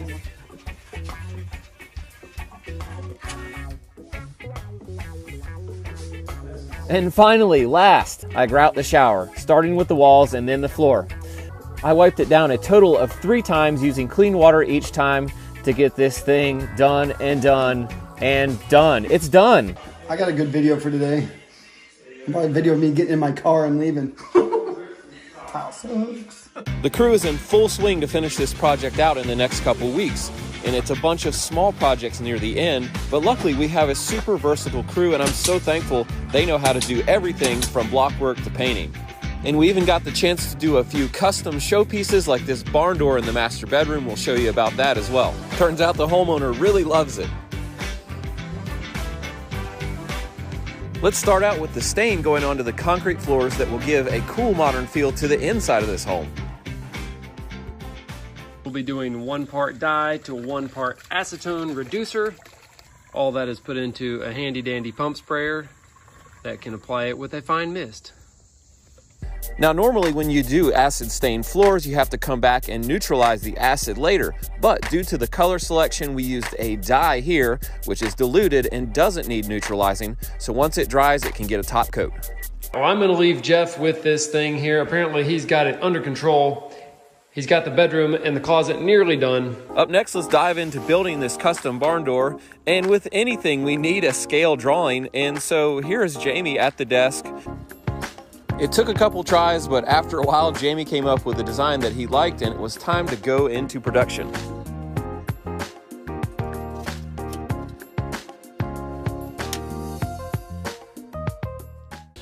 A: And finally, last, I grout the shower, starting with the walls and then the floor. I wiped it down a total of 3 times using clean water each time to get this thing done and done and done. It's done.
C: I got a good video for today. Probably a video of me getting in my car and leaving.
G: Tile sucks.
A: The crew is in full swing to finish this project out in the next couple weeks, and it's a bunch of small projects near the end, but luckily we have a super versatile crew, and I'm so thankful they know how to do everything from block work to painting. And we even got the chance to do a few custom showpieces like this barn door in the master bedroom. We'll show you about that as well. Turns out the homeowner really loves it. Let's start out with the stain going onto the concrete floors that will give a cool modern feel to the inside of this home.
B: We'll be doing 1 part dye to 1 part acetone reducer. All that is put into a handy dandy pump sprayer that can apply it with a fine mist.
A: Now normally when you do acid stained floors, you have to come back and neutralize the acid later, but due to the color selection, we used a dye here, which is diluted and doesn't need neutralizing, so once it dries, it can get a top coat.
B: Well, I'm gonna leave Jeff with this thing here. Apparently he's got it under control. He's got the bedroom and the closet nearly done.
A: Up next, let's dive into building this custom barn door, and with anything, we need a scale drawing, and so here is Jamie at the desk. It took a couple tries, but after a while, Jamie came up with a design that he liked, and it was time to go into production.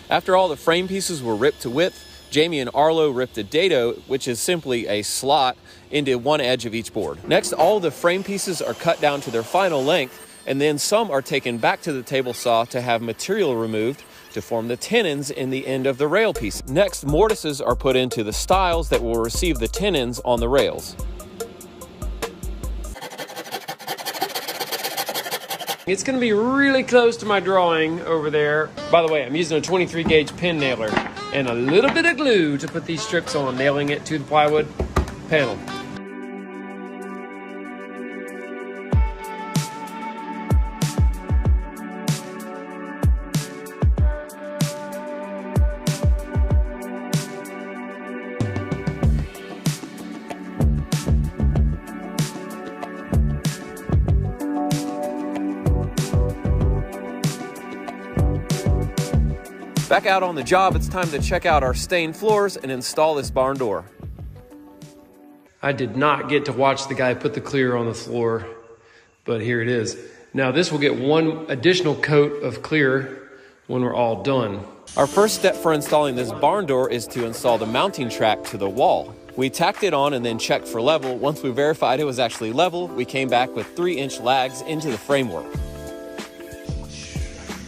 A: After all the frame pieces were ripped to width, Jamie and Arlo ripped a dado, which is simply a slot, into one edge of each board. Next, all the frame pieces are cut down to their final length, and then some are taken back to the table saw to have material removed to form the tenons in the end of the rail piece. Next, mortises are put into the stiles that will receive the tenons on the rails.
B: It's gonna be really close to my drawing over there. By the way, I'm using a 23 gauge pin nailer and a little bit of glue to put these strips on, nailing it to the plywood panel.
A: Back out on the job, it's time to check out our stained floors and install this barn door.
B: I did not get to watch the guy put the clear on the floor, but here it is. Now this will get 1 additional coat of clear when we're all done.
A: Our first step for installing this barn door is to install the mounting track to the wall. We tacked it on and then checked for level. Once we verified it was actually level, we came back with 3-inch lags into the framework.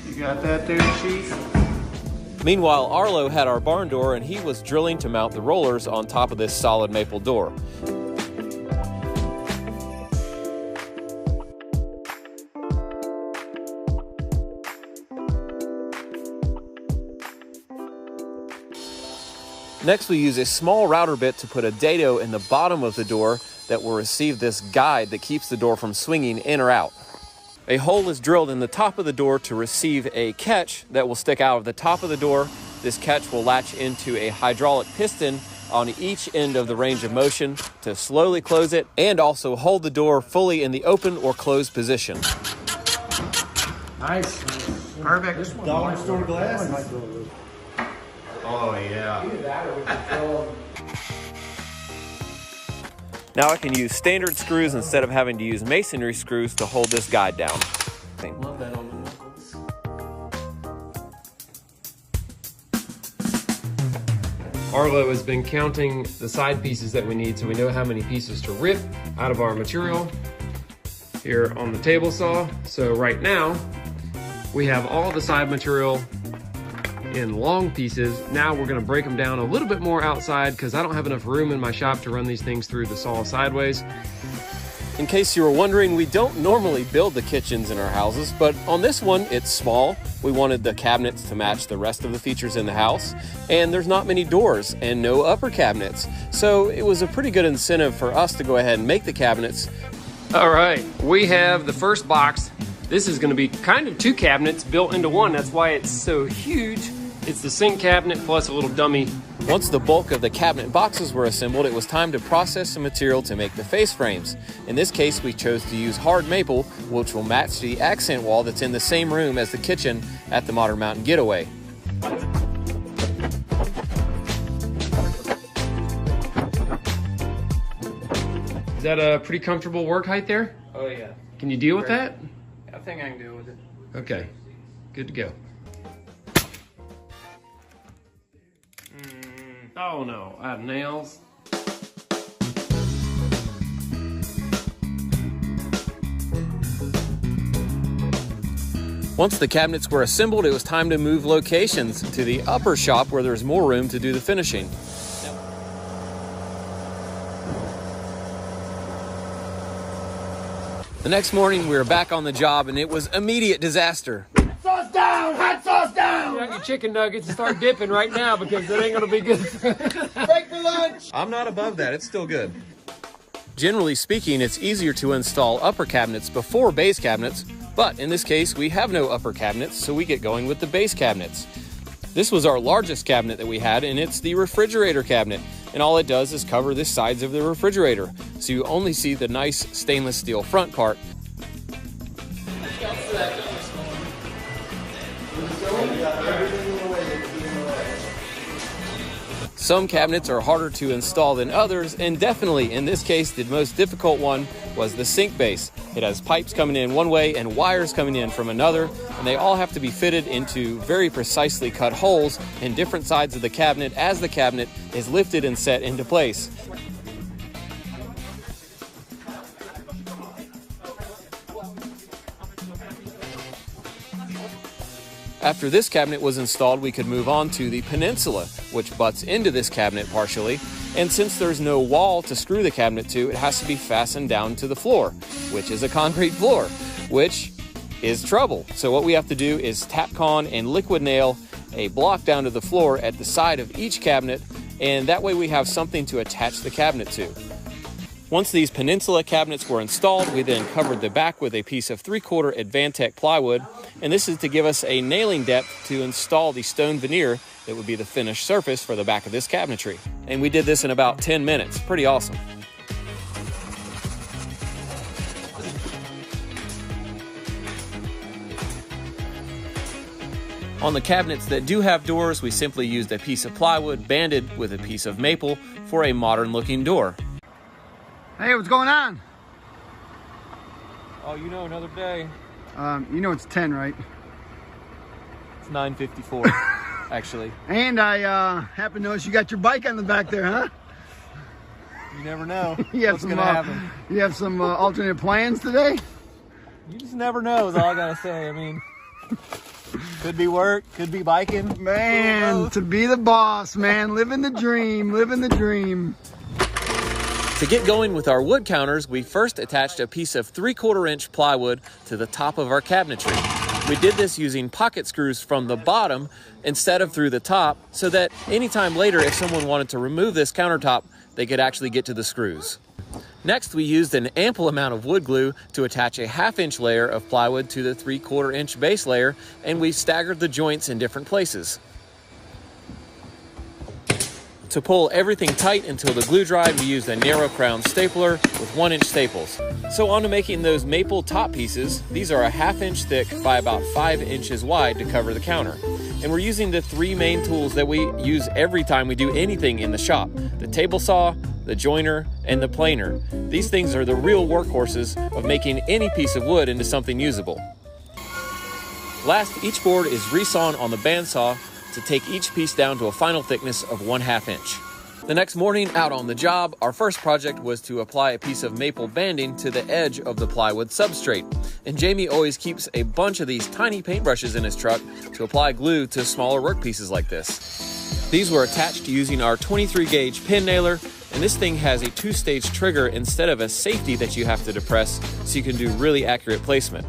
D: You got that there, Chief?
A: Meanwhile, Arlo had our barn door and he was drilling to mount the rollers on top of this solid maple door. Next, we use a small router bit to put a dado in the bottom of the door that will receive this guide that keeps the door from swinging in or out. A hole is drilled in the top of the door to receive a catch that will stick out of the top of the door. This catch will latch into a hydraulic piston on each end of the range of motion to slowly close it and also hold the door fully in the open or closed position.
D: Nice. Perfect.
G: Dollar store glasses.
I: Oh, yeah.
A: Now I can use standard screws instead of having to use masonry screws to hold this guide down.
B: Love that on the knuckles. Arlo has been counting the side pieces that we need so we know how many pieces to rip out of our material here on the table saw. So right now we have all the side material in long pieces. Now we're gonna break them down a little bit more outside because I don't have enough room in my shop to run these things through the saw sideways.
A: In case you were wondering, we don't normally build the kitchens in our houses, but on this one, it's small. We wanted the cabinets to match the rest of the features in the house, and there's not many doors and no upper cabinets. So it was a pretty good incentive for us to go ahead and make the cabinets.
B: All right, we have the first box. This is gonna be kind of 2 cabinets built into one. That's why it's so huge. It's the sink cabinet plus a little dummy.
A: Once the bulk of the cabinet boxes were assembled, it was time to process some material to make the face frames. In this case, we chose to use hard maple, which will match the accent wall that's in the same room as the kitchen at the Modern Mountain Getaway.
B: Is that a pretty comfortable work height there?
H: Oh yeah.
B: Can you deal with that?
H: I think I can deal with it.
B: Okay, good to go. Oh no, I have nails.
A: Once the cabinets were assembled, it was time to move locations to the upper shop where there's more room to do the finishing. The next morning, we were back on the job, and it was immediate disaster.
G: Sauce down! Hot sauce down!
B: Got your chicken nuggets and start dipping right now because it ain't gonna be good.
G: Break for lunch!
A: I'm not above that. It's still good. Generally speaking, it's easier to install upper cabinets before base cabinets, but in this case, we have no upper cabinets, so we get going with the base cabinets. This was our largest cabinet that we had, and it's the refrigerator cabinet. And all it does is cover the sides of the refrigerator, so you only see the nice stainless steel front part. Some cabinets are harder to install than others, and definitely in this case the most difficult one was the sink base. It has pipes coming in one way and wires coming in from another, and they all have to be fitted into very precisely cut holes in different sides of the cabinet as the cabinet is lifted and set into place. After this cabinet was installed, we could move on to the Peninsula, which butts into this cabinet partially. And since there's no wall to screw the cabinet to, it has to be fastened down to the floor, which is a concrete floor, which is trouble. So what we have to do is Tapcon and liquid nail a block down to the floor at the side of each cabinet, and that way we have something to attach the cabinet to. Once these Peninsula cabinets were installed, we then covered the back with a piece of 3/4 Advantech plywood, and this is to give us a nailing depth to install the stone veneer that would be the finished surface for the back of this cabinetry. And we did this in about 10 minutes. Pretty awesome. On the cabinets that do have doors, we simply used a piece of plywood banded with a piece of maple for a modern looking door.
C: Hey, what's going on?
A: Oh, you know, another day.
C: You know it's 10, right?
A: It's 9:54, actually.
C: And I happen to notice you got your bike on the back there, huh?
A: You never know
C: You have
A: what's
C: some,
A: gonna happen.
C: You have some alternate plans today?
A: You just never know is all I gotta say. I mean, could be work, could be biking.
C: Man, to be the boss, man. Living the dream, living the dream.
A: To get going with our wood counters, we first attached a piece of 3/4 inch plywood to the top of our cabinetry. We did this using pocket screws from the bottom instead of through the top, so that anytime later if someone wanted to remove this countertop, they could actually get to the screws. Next, we used an ample amount of wood glue to attach a 1/2 inch layer of plywood to the 3/4 inch base layer, and we staggered the joints in different places. To pull everything tight until the glue dried, we used a narrow crown stapler with 1-inch staples. So on to making those maple top pieces. These are a 1/2 inch thick by about 5 inches wide to cover the counter. And we're using the 3 main tools that we use every time we do anything in the shop: the table saw, the joiner, and the planer. These things are the real workhorses of making any piece of wood into something usable. Last, each board is resawn on the bandsaw to take each piece down to a final thickness of 1/2 inch. The next morning, out on the job, our first project was to apply a piece of maple banding to the edge of the plywood substrate. And Jamie always keeps a bunch of these tiny paintbrushes in his truck to apply glue to smaller work pieces like this. These were attached using our 23 gauge pin nailer, and this thing has a 2-stage trigger instead of a safety that you have to depress, so you can do really accurate placement.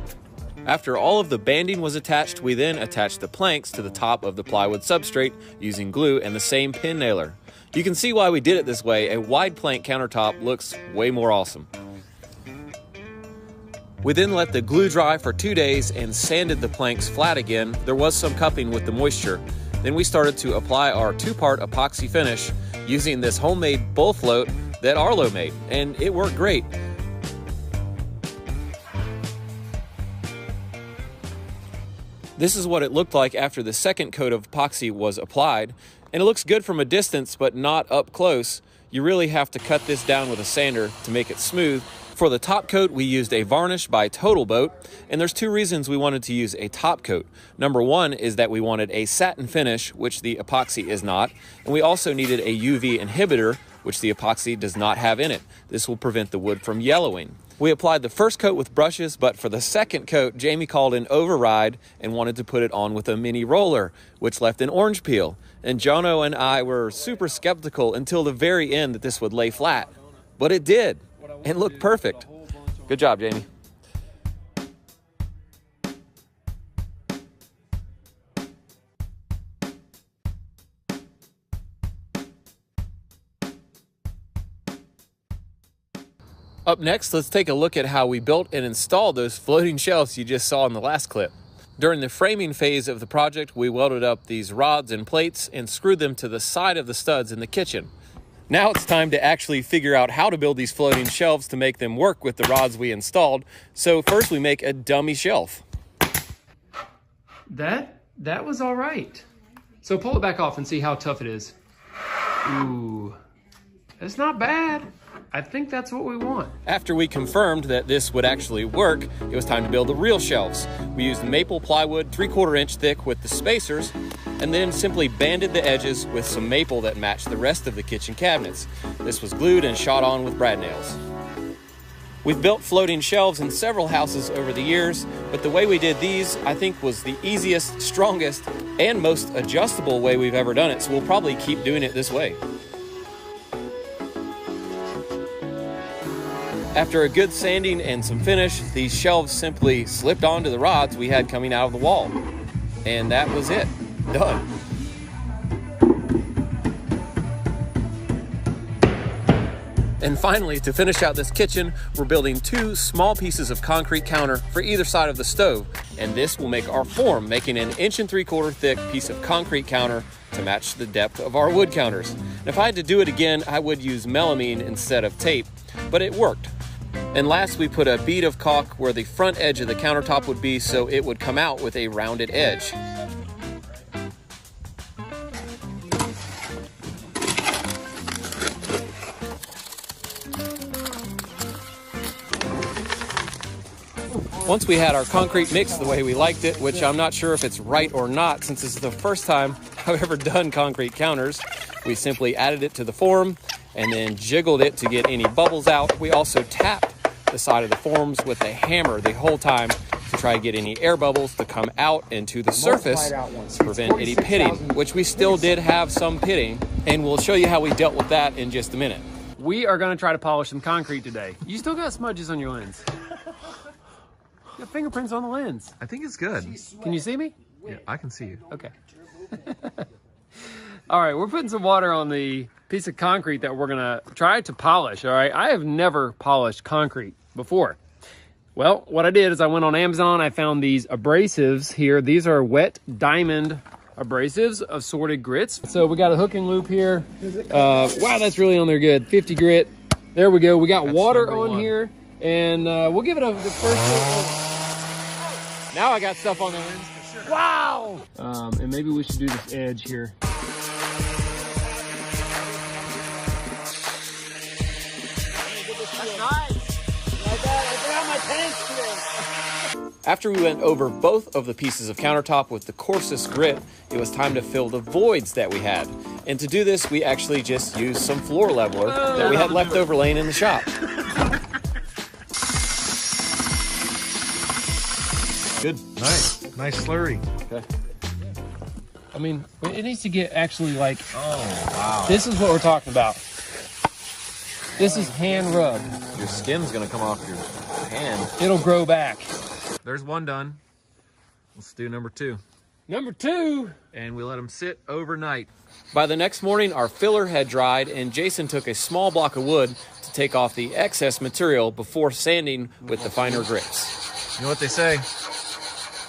A: After all of the banding was attached, we then attached the planks to the top of the plywood substrate using glue and the same pin nailer. You can see why we did it this way. A wide plank countertop looks way more awesome. We then let the glue dry for 2 days and sanded the planks flat again. There was some cupping with the moisture. Then we started to apply our 2-part epoxy finish using this homemade bull float that Arlo made, and it worked great. This is what it looked like after the second coat of epoxy was applied, and it looks good from a distance but not up close. You really have to cut this down with a sander to make it smooth. For the top coat, we used a varnish by Total Boat, and there's two reasons we wanted to use a top coat. Number one is that we wanted a satin finish, which the epoxy is not, and we also needed a UV inhibitor, which the epoxy does not have in it. This will prevent the wood from yellowing. We applied the first coat with brushes, but for the second coat, Jamie called an override and wanted to put it on with a mini roller, which left an orange peel. And Jono and I were super skeptical until the very end that this would lay flat, but it did. And looked perfect. Good job, Jamie. Up next, let's take a look at how we built and installed those floating shelves you just saw in the last clip. During the framing phase of the project, we welded up these rods and plates and screwed them to the side of the studs in the kitchen. Now it's time to actually figure out how to build these floating shelves to make them work with the rods we installed. So first we make a dummy shelf.
B: That was all right. So pull it back off and see how tough it is. Ooh, it's not bad. I think that's what we want.
A: After we confirmed that this would actually work, it was time to build the real shelves. We used maple plywood 3/4 inch thick with the spacers, and then simply banded the edges with some maple that matched the rest of the kitchen cabinets. This was glued and shot on with brad nails. We've built floating shelves in several houses over the years, but the way we did these, I think, was the easiest, strongest, and most adjustable way we've ever done it, so we'll probably keep doing it this way. After a good sanding and some finish, these shelves simply slipped onto the rods we had coming out of the wall. And that was it. Done. And finally, to finish out this kitchen, we're building 2 small pieces of concrete counter for either side of the stove. And this will make our form, making an 1 3/4 thick piece of concrete counter to match the depth of our wood counters. And if I had to do it again, I would use melamine instead of tape, but it worked. And last, we put a bead of caulk where the front edge of the countertop would be, so it would come out with a rounded edge. Once we had our concrete mixed the way we liked it, which I'm not sure if it's right or not since this is the first time I've ever done concrete counters, we simply added it to the form and then jiggled it to get any bubbles out. We also tapped the side of the forms with a hammer the whole time to try to get any air bubbles to come out into the surface to prevent any pitting, which we still did have some pitting, and we'll show you how we dealt with that in just a minute.
B: We are gonna try to polish some concrete today. You still got smudges on your lens. You got fingerprints on the lens.
F: I think it's good.
B: Can you see me?
F: Yeah, I can see you.
B: Okay. All right, we're putting some water on the piece of concrete that we're gonna try to polish, all right? I have never polished concrete before. Well, what I did is I went on Amazon, I found these abrasives here. These are wet diamond abrasives of sorted grits. So we got a hook and loop here. Wow, that's really on there good. 50 grit. There we go. We got water on here, and we'll give it the first. Now I got stuff on the lens. Wow! And maybe we should do this edge here. That's nice. Like that. I forgot my tanks today.
A: After we went over both of the pieces of countertop with the coarsest grit, it was time to fill the voids that we had. And to do this, we actually just used some floor leveler that we had left over laying in the shop.
E: Good. Nice. Nice slurry.
A: Okay.
B: I mean, it needs to get actually like,
A: oh, wow.
B: This is what we're talking about. This is hand rubbed.
A: Your skin's gonna come off your hand.
B: It'll grow back.
F: There's one done. Let's do number 2.
B: Number 2.
F: And we let them sit overnight.
A: By the next morning, our filler had dried, and Jason took a small block of wood to take off the excess material before sanding with the finer grits.
F: You know what they say?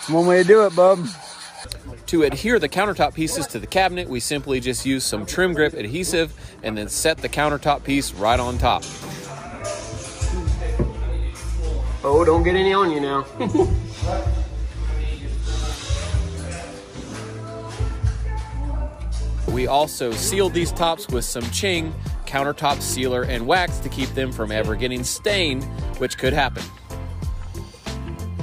C: One way to do it, bub.
A: To adhere the countertop pieces to the cabinet, we simply just use some trim grip adhesive and then set the countertop piece right on top.
B: Oh, don't get any on you now.
A: We also sealed these tops with some Ching countertop sealer and wax to keep them from ever getting stained, which could happen.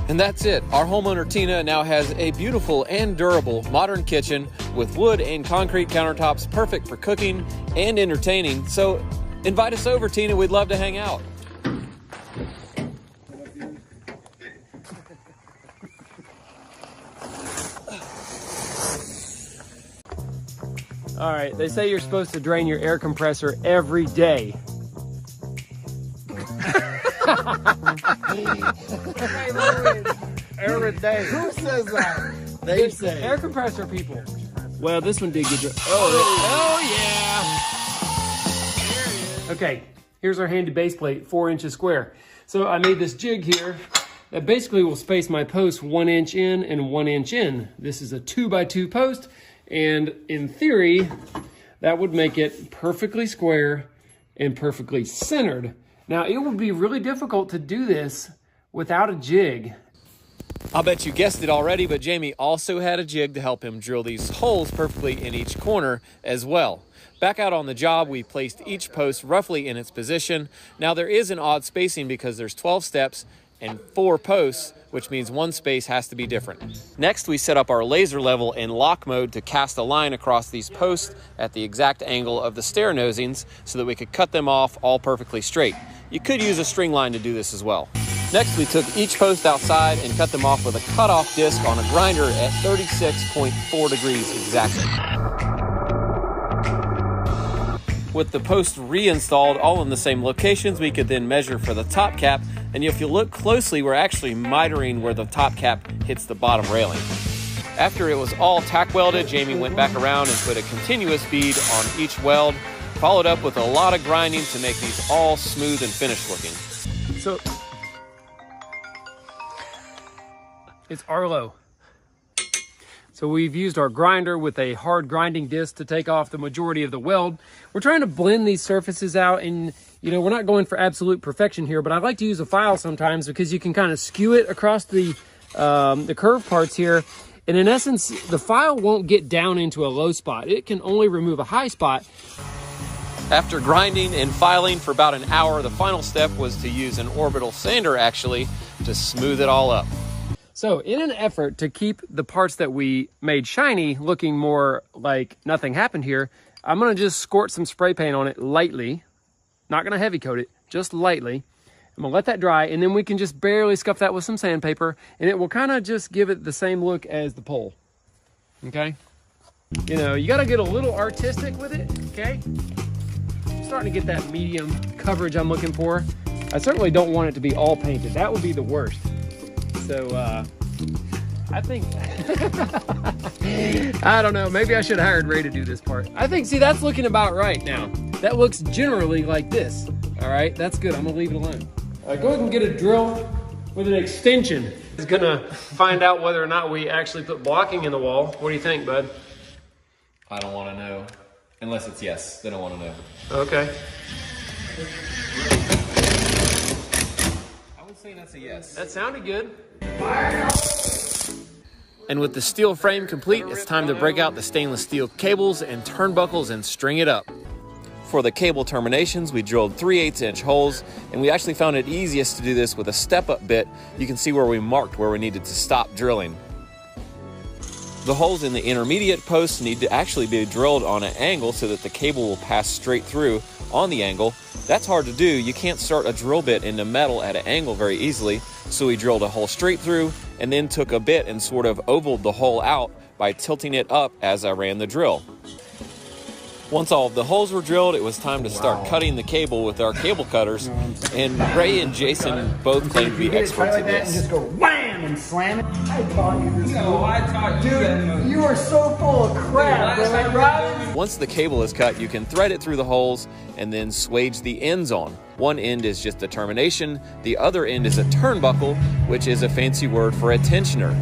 A: And that's it. Our homeowner Tina now has a beautiful and durable modern kitchen with wood and concrete countertops, perfect for cooking and entertaining. So invite us over, Tina. We'd love to hang out.
B: All right, they say you're supposed to drain your air compressor every day.
G: Every day. Who says that? They say.
B: Air compressor people. Well, this one did get oh yeah. Okay, here's our handy base plate, 4 inches square. So I made this jig here that basically will space my posts 1 inch in and 1 inch in. This is a 2x2 post, and in theory, that would make it perfectly square and perfectly centered. Now, it would be really difficult to do this without a jig.
A: I'll bet you guessed it already, but Jamie also had a jig to help him drill these holes perfectly in each corner as well. Back out on the job, we placed each post roughly in its position. Now there is an odd spacing because there's 12 steps and 4 posts, which means one space has to be different. Next, we set up our laser level in lock mode to cast a line across these posts at the exact angle of the stair nosings so that we could cut them off all perfectly straight. You could use a string line to do this as well. Next, we took each post outside and cut them off with a cutoff disc on a grinder at 36.4 degrees exactly. With the posts reinstalled all in the same locations, we could then measure for the top cap, and if you look closely, we're actually mitering where the top cap hits the bottom railing. After it was all tack welded, Jamie went back around and put a continuous bead on each weld, followed up with a lot of grinding to make these all smooth and finished looking.
B: So, it's Arlo. So we've used our grinder with a hard grinding disc to take off the majority of the weld. We're trying to blend these surfaces out, and you know, we're not going for absolute perfection here, but I like to use a file sometimes because you can kind of skew it across the curved parts here. And in essence, the file won't get down into a low spot. It can only remove a high spot.
A: After grinding and filing for about an hour, the final step was to use an orbital sander actually to smooth it all up.
B: So in an effort to keep the parts that we made shiny looking more like nothing happened here, I'm gonna just squirt some spray paint on it lightly. Not gonna heavy coat it, just lightly. I'm gonna let that dry, and then we can just barely scuff that with some sandpaper, and it will kind of just give it the same look as the pole, okay? You know, you gotta get a little artistic with it, okay? I'm starting to get that medium coverage I'm looking for. I certainly don't want it to be all painted. That would be the worst. So, I think, I don't know, maybe I should have hired Ray to do this part. I think, see, that's looking about right now. That looks generally like this. All right, that's good, I'm gonna leave it alone. Go ahead and get a drill with an extension. It's gonna find out whether or not we actually put blocking in the wall. What do you think, bud?
A: I don't want to know. Unless it's yes, then I want to know.
B: Okay.
A: I would say that's a yes.
B: That sounded good.
A: And with the steel frame complete, it's time to break out the stainless steel cables and turnbuckles and string it up. For the cable terminations, we drilled 3/8 inch holes, and we actually found it easiest to do this with a step-up bit. You can see where we marked where we needed to stop drilling. The holes in the intermediate posts need to actually be drilled on an angle so that the cable will pass straight through on the angle. That's hard to do. You can't start a drill bit into metal at an angle very easily. So we drilled a hole straight through and then took a bit and sort of ovaled the hole out by tilting it up as I ran the drill. Once all of the holes were drilled, it was time to start cutting the cable with our cable cutters, and Ray and Jason both claim to be experts in this.
G: And just go wham and slam it. I taught you this.
H: No, I taught you that move.
G: You are so full of crap, bro.
A: Once the cable is cut, you can thread it through the holes and then swage the ends on. One end is just a termination, the other end is a turnbuckle, which is a fancy word for a tensioner.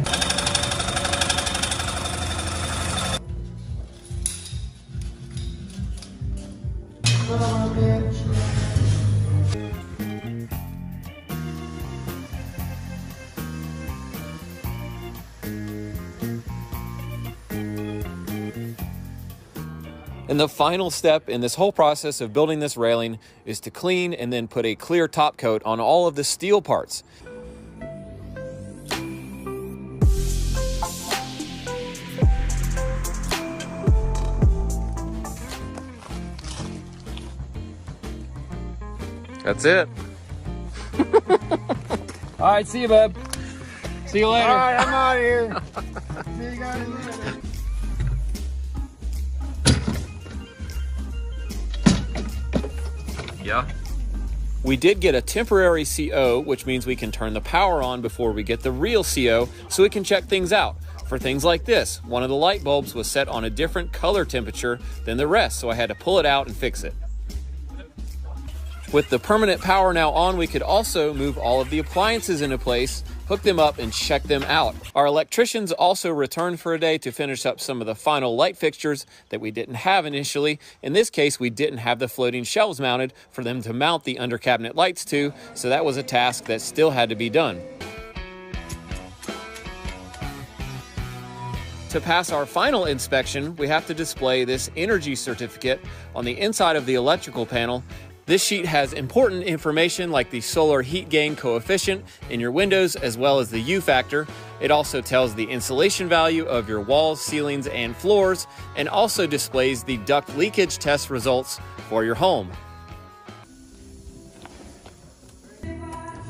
A: And And the final step in this whole process of building this railing is to clean and then put a clear top coat on all of the steel parts. That's it.
B: All right, see you, bub. See you later.
C: All right, I'm out of here. See you guys later.
A: Yeah. We did get a temporary CO, which means we can turn the power on before we get the real CO, so we can check things out. For things like this, one of the light bulbs was set on a different color temperature than the rest, so I had to pull it out and fix it. With the permanent power now on, we could also move all of the appliances into place, hook them up, and check them out. Our electricians also returned for a day to finish up some of the final light fixtures that we didn't have initially. In this case, we didn't have the floating shelves mounted for them to mount the under cabinet lights to, so that was a task that still had to be done. To pass our final inspection, we have to display this energy certificate on the inside of the electrical panel. This sheet has important information like the solar heat gain coefficient in your windows as well as the U factor. It also tells the insulation value of your walls, ceilings, and floors, and also displays the duct leakage test results for your home.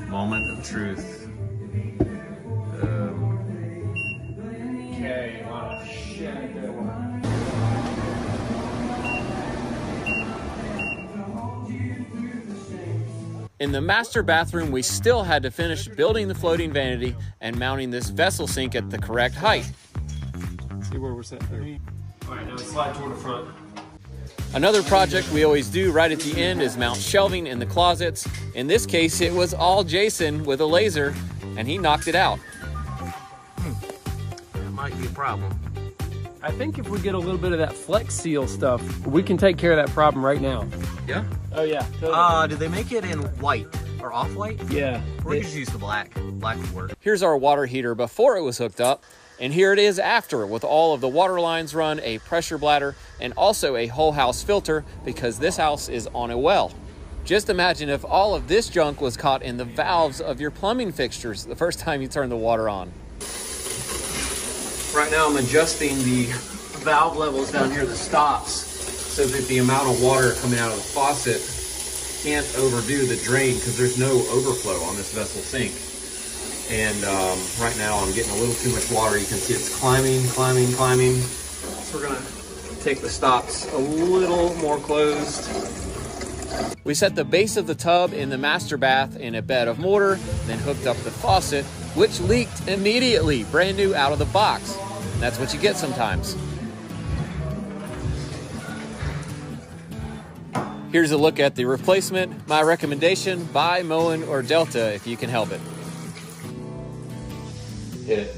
I: Moment of truth.
B: Okay, wow, shit.
A: In the master bathroom, we still had to finish building the floating vanity and mounting this vessel sink at the correct height.
B: See where we're set there. All right, now slide toward the front.
A: Another project we always do right at the end is mount shelving in the closets. In this case, it was all Jason with a laser, and he knocked it out.
I: That might be a problem.
B: I think if we get a little bit of that Flex Seal stuff, we can take care of that problem right now.
I: Yeah?
B: Oh yeah, totally.
F: Did they make it in white or off-white?
B: Yeah.
F: We just use the black. Black would work.
A: Here's our water heater before it was hooked up, and here it is after, with all of the water lines run, a pressure bladder, and also a whole house filter because this house is on a well. Just imagine if all of this junk was caught in the valves of your plumbing fixtures the first time you turn the water on.
F: Right now I'm adjusting the valve levels down here, the stops, so that the amount of water coming out of the faucet can't overdo the drain because there's no overflow on this vessel sink. And right now I'm getting a little too much water. You can see it's climbing. So we're gonna take the stops a little more closed.
A: We set the base of the tub in the master bath in a bed of mortar, then hooked up the faucet, which leaked immediately, brand new out of the box. And that's what you get sometimes. Here's a look at the replacement. My recommendation, buy Moen or Delta if you can help it. Hit it.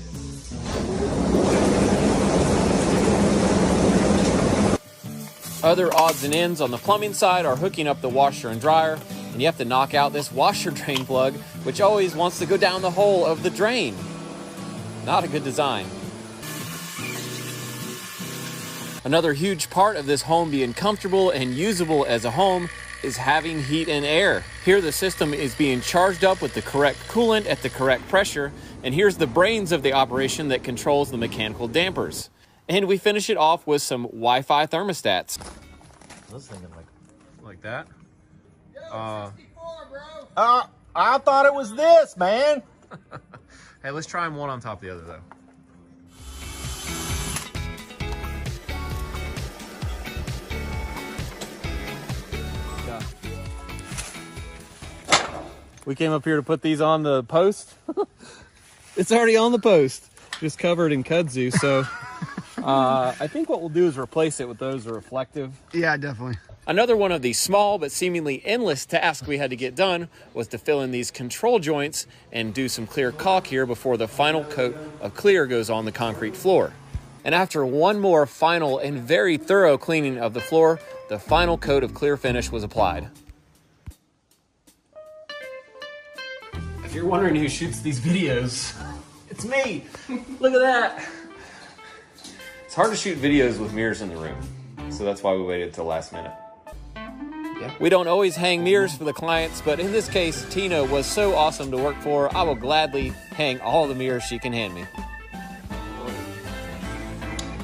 A: Other odds and ends on the plumbing side are hooking up the washer and dryer, and you have to knock out this washer drain plug, which always wants to go down the hole of the drain. Not a good design. Another huge part of this home being comfortable and usable as a home is having heat and air. Here the system is being charged up with the correct coolant at the correct pressure, and here's the brains of the operation that controls the mechanical dampers. And we finish it off with some Wi-Fi thermostats.
I: I was thinking like that.
G: I thought it was this, man.
I: Hey, let's try them one on top of the other though.
B: We came up here to put these on the post. It's already on the post, just covered in kudzu. So I think what we'll do is replace it with those that are reflective.
C: Yeah, definitely.
A: Another one of the small but seemingly endless tasks we had to get done was to fill in these control joints and do some clear caulk here before the final coat of clear goes on the concrete floor. And after one more final and very thorough cleaning of the floor, the final coat of clear finish was applied.
B: If you're wondering who shoots these videos, it's me. Look at that.
A: It's hard to shoot videos with mirrors in the room. so that's why we waited till last minute. We don't always hang mirrors for the clients, but in this case, Tina was so awesome to work for, I will gladly hang all the mirrors she can hand me.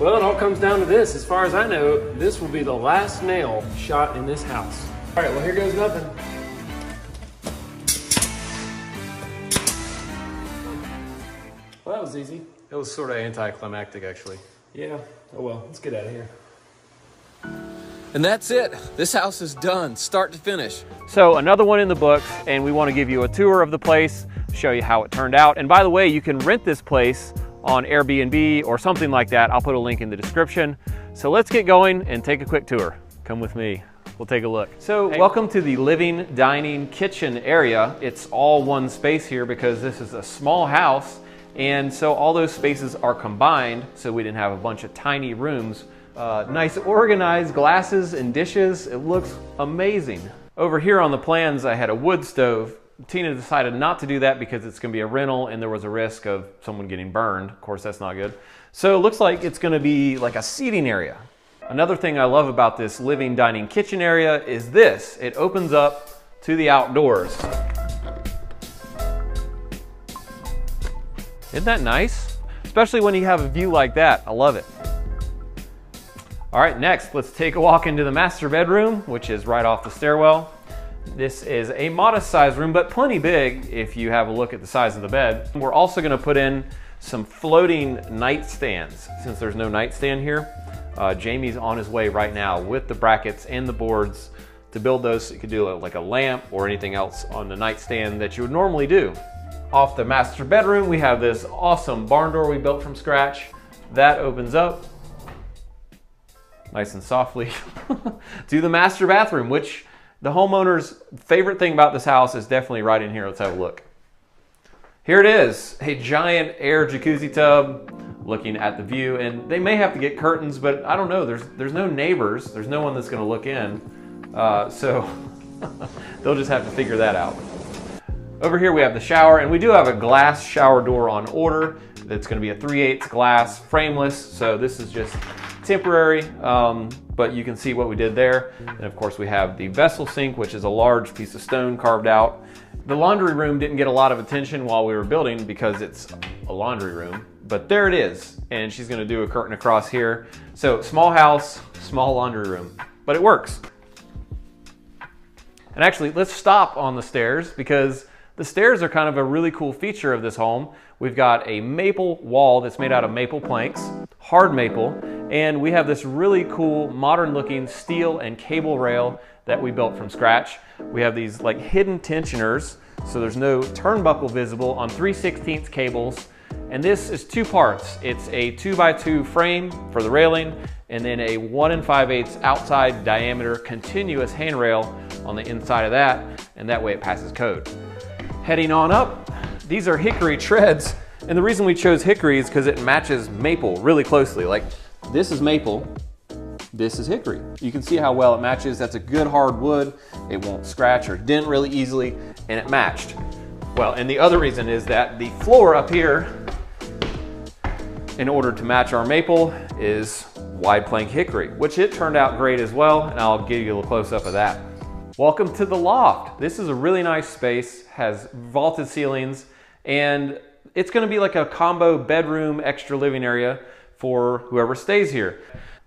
B: Well, it all comes down to this. As far as I know, this will be the last nail shot in this house. All right, well, here goes nothing. Well, that was easy.
A: It was sort of anticlimactic, actually.
B: Yeah, oh well, let's get out of here.
A: And that's it. This house is done, start to finish.
B: So another one in the books, and we want to give you a tour of the place, show you how it turned out. And by the way, you can rent this place on Airbnb or something like that. I'll put a link in the description. So let's get going and take a quick tour. Come with me. We'll take a look. So welcome to the living, dining, kitchen area. It's all one space here because this is a small house. And so all those spaces are combined, so we didn't have a bunch of tiny rooms. Nice organized glasses and dishes. It looks amazing. Over here on the plans, I had a wood stove. Tina decided not to do that because it's gonna be a rental and there was a risk of someone getting burned. Of course, that's not good. So it looks like it's gonna be like a seating area. Another thing I love about this living, dining, kitchen area is this. It opens up to the outdoors. Isn't that nice? Especially when you have a view like that. I love it. All right, next, let's take a walk into the master bedroom, which is right off the stairwell. This is a modest size room, but plenty big if you have a look at the size of the bed. We're also gonna put in some floating nightstands. Since there's no nightstand here, Jamie's on his way right now with the brackets and the boards to build those so you could do like a lamp or anything else on the nightstand that you would normally do. Off the master bedroom, we have this awesome barn door we built from scratch. That opens up nice and softly to the master bathroom, which the homeowner's favorite thing about this house is definitely right in here. Let's have a look. Here it is, a giant air jacuzzi tub looking at the view, and they may have to get curtains, but I don't know, there's no neighbors, there's no one that's gonna look in, so they'll just have to figure that out. Over here we have the shower, and we do have a glass shower door on order. That's gonna be a 3/8 glass, frameless, so this is just temporary, but you can see what we did there. And of course we have the vessel sink, which is a large piece of stone carved out. The laundry room didn't get a lot of attention while we were building because it's a laundry room, but there it is. And she's gonna do a curtain across here. So small house, small laundry room, but it works. And actually, let's stop on the stairs because the stairs are kind of a really cool feature of this home. We've got a maple wall that's made out of maple planks, hard maple, and we have this really cool modern looking steel and cable rail that we built from scratch. We have these like hidden tensioners, so there's no turnbuckle visible on 3/16 cables. And this is two parts. It's a 2x2 frame for the railing, and then a 1 5/8 outside diameter continuous handrail on the inside of that, and that way it passes code. Heading on up, these are hickory treads, and the reason we chose hickory is because it matches maple really closely. Like, this is maple, this is hickory. You can see how well it matches. That's a good hard wood. It won't scratch or dent really easily, and it matched. Well, and the other reason is that the floor up here, in order to match our maple, is wide plank hickory, which it turned out great as well, and I'll give you a little close up of that. Welcome to the loft. This is a really nice space, has vaulted ceilings, and it's gonna be like a combo bedroom, extra living area for whoever stays here.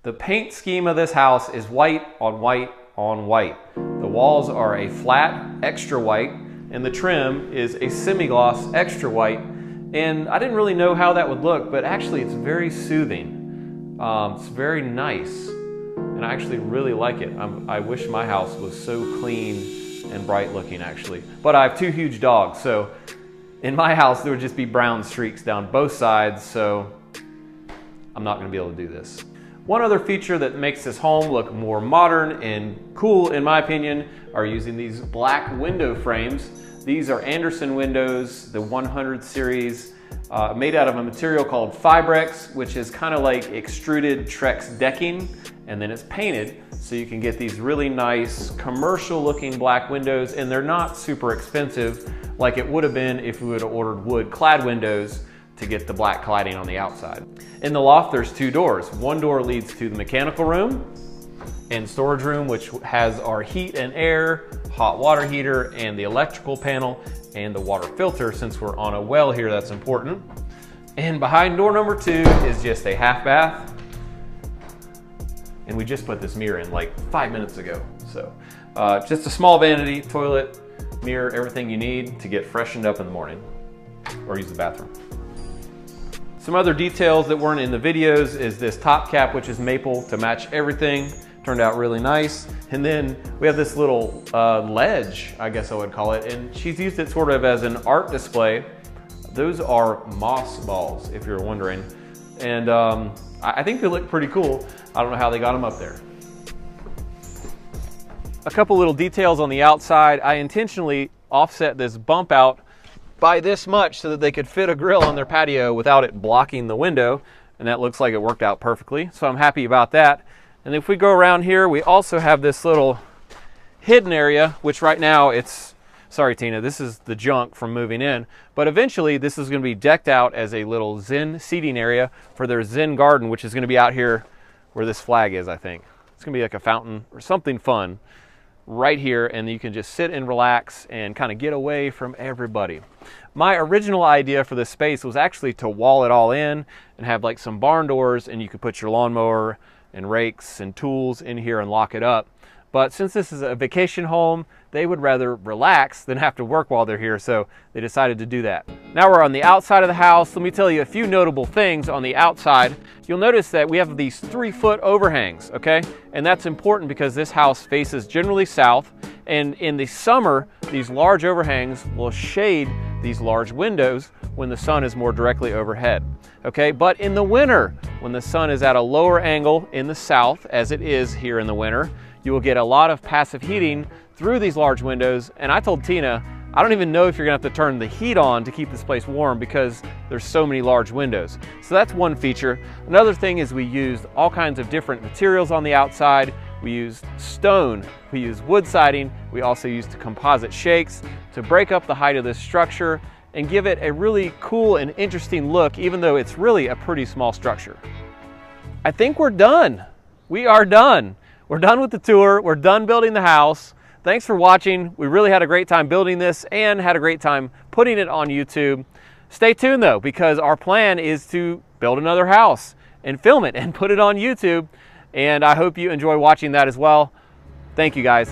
B: The paint scheme of this house is white on white on white. The walls are a flat, extra white, and the trim is a semi-gloss, extra white. And I didn't really know how that would look, but actually it's very soothing. It's very nice. And I actually really like it. I wish my house was so clean and bright looking actually. But I have two huge dogs, so in my house there would just be brown streaks down both sides, so I'm not gonna be able to do this. One other feature that makes this home look more modern and cool, in my opinion, are using these black window frames. These are Andersen windows, the 100 series, made out of a material called Fibrex, which is kind of like extruded Trex decking, and then it's painted, so you can get these really nice commercial looking black windows, and they're not super expensive like it would have been if we would have ordered wood clad windows to get the black cladding on the outside. In the loft, there's two doors. One door leads to the mechanical room,
A: and storage room, which has our heat and air, hot water heater, and the electrical panel, and the water filter. Since we're on a well here, that's important. And behind door number 2 is just a half bath. And we just put this mirror in like 5 minutes ago. So just a small vanity, toilet, mirror, everything you need to get freshened up in the morning or use the bathroom. Some other details that weren't in the videos is this top cap, which is maple to match everything. Turned out really nice. And then we have this little ledge, I guess I would call it, and she's used it sort of as an art display. Those are moss balls, if you're wondering. And I think they look pretty cool. I don't know how they got them up there. A couple little details on the outside. I intentionally offset this bump out by this much so that they could fit a grill on their patio without it blocking the window. And that looks like it worked out perfectly. So I'm happy about that. And if we go around here, we also have this little hidden area, which right now it's, sorry Tina, this is the junk from moving in, but eventually this is going to be decked out as a little Zen seating area for their Zen garden, which is going to be out here where this flag is, I think. It's going to be like a fountain or something fun right here, and you can just sit and relax and kind of get away from everybody. My original idea for this space was actually to wall it all in and have like some barn doors, and you could put your lawnmower and rakes and tools in here and lock it up. But since this is a vacation home, they would rather relax than have to work while they're here, so they decided to do that. Now we're on the outside of the house. Let me tell you a few notable things on the outside. You'll notice that we have these 3-foot overhangs, okay? And that's important because this house faces generally south, and in the summer, these large overhangs will shade these large windows when the sun is more directly overhead, okay? But in the winter, when the sun is at a lower angle in the south, as it is here in the winter, you will get a lot of passive heating through these large windows. And I told Tina, I don't even know if you're gonna have to turn the heat on to keep this place warm because there's so many large windows. So that's one feature. Another thing is we used all kinds of different materials on the outside. We used stone, we used wood siding, we also used composite shakes to break up the height of this structure and give it a really cool and interesting look, even though it's really a pretty small structure. I think we're done. We are done. We're done with the tour. We're done building the house. Thanks for watching. We really had a great time building this and had a great time putting it on YouTube. Stay tuned though, because our plan is to build another house and film it and put it on YouTube. And I hope you enjoy watching that as well. Thank you guys.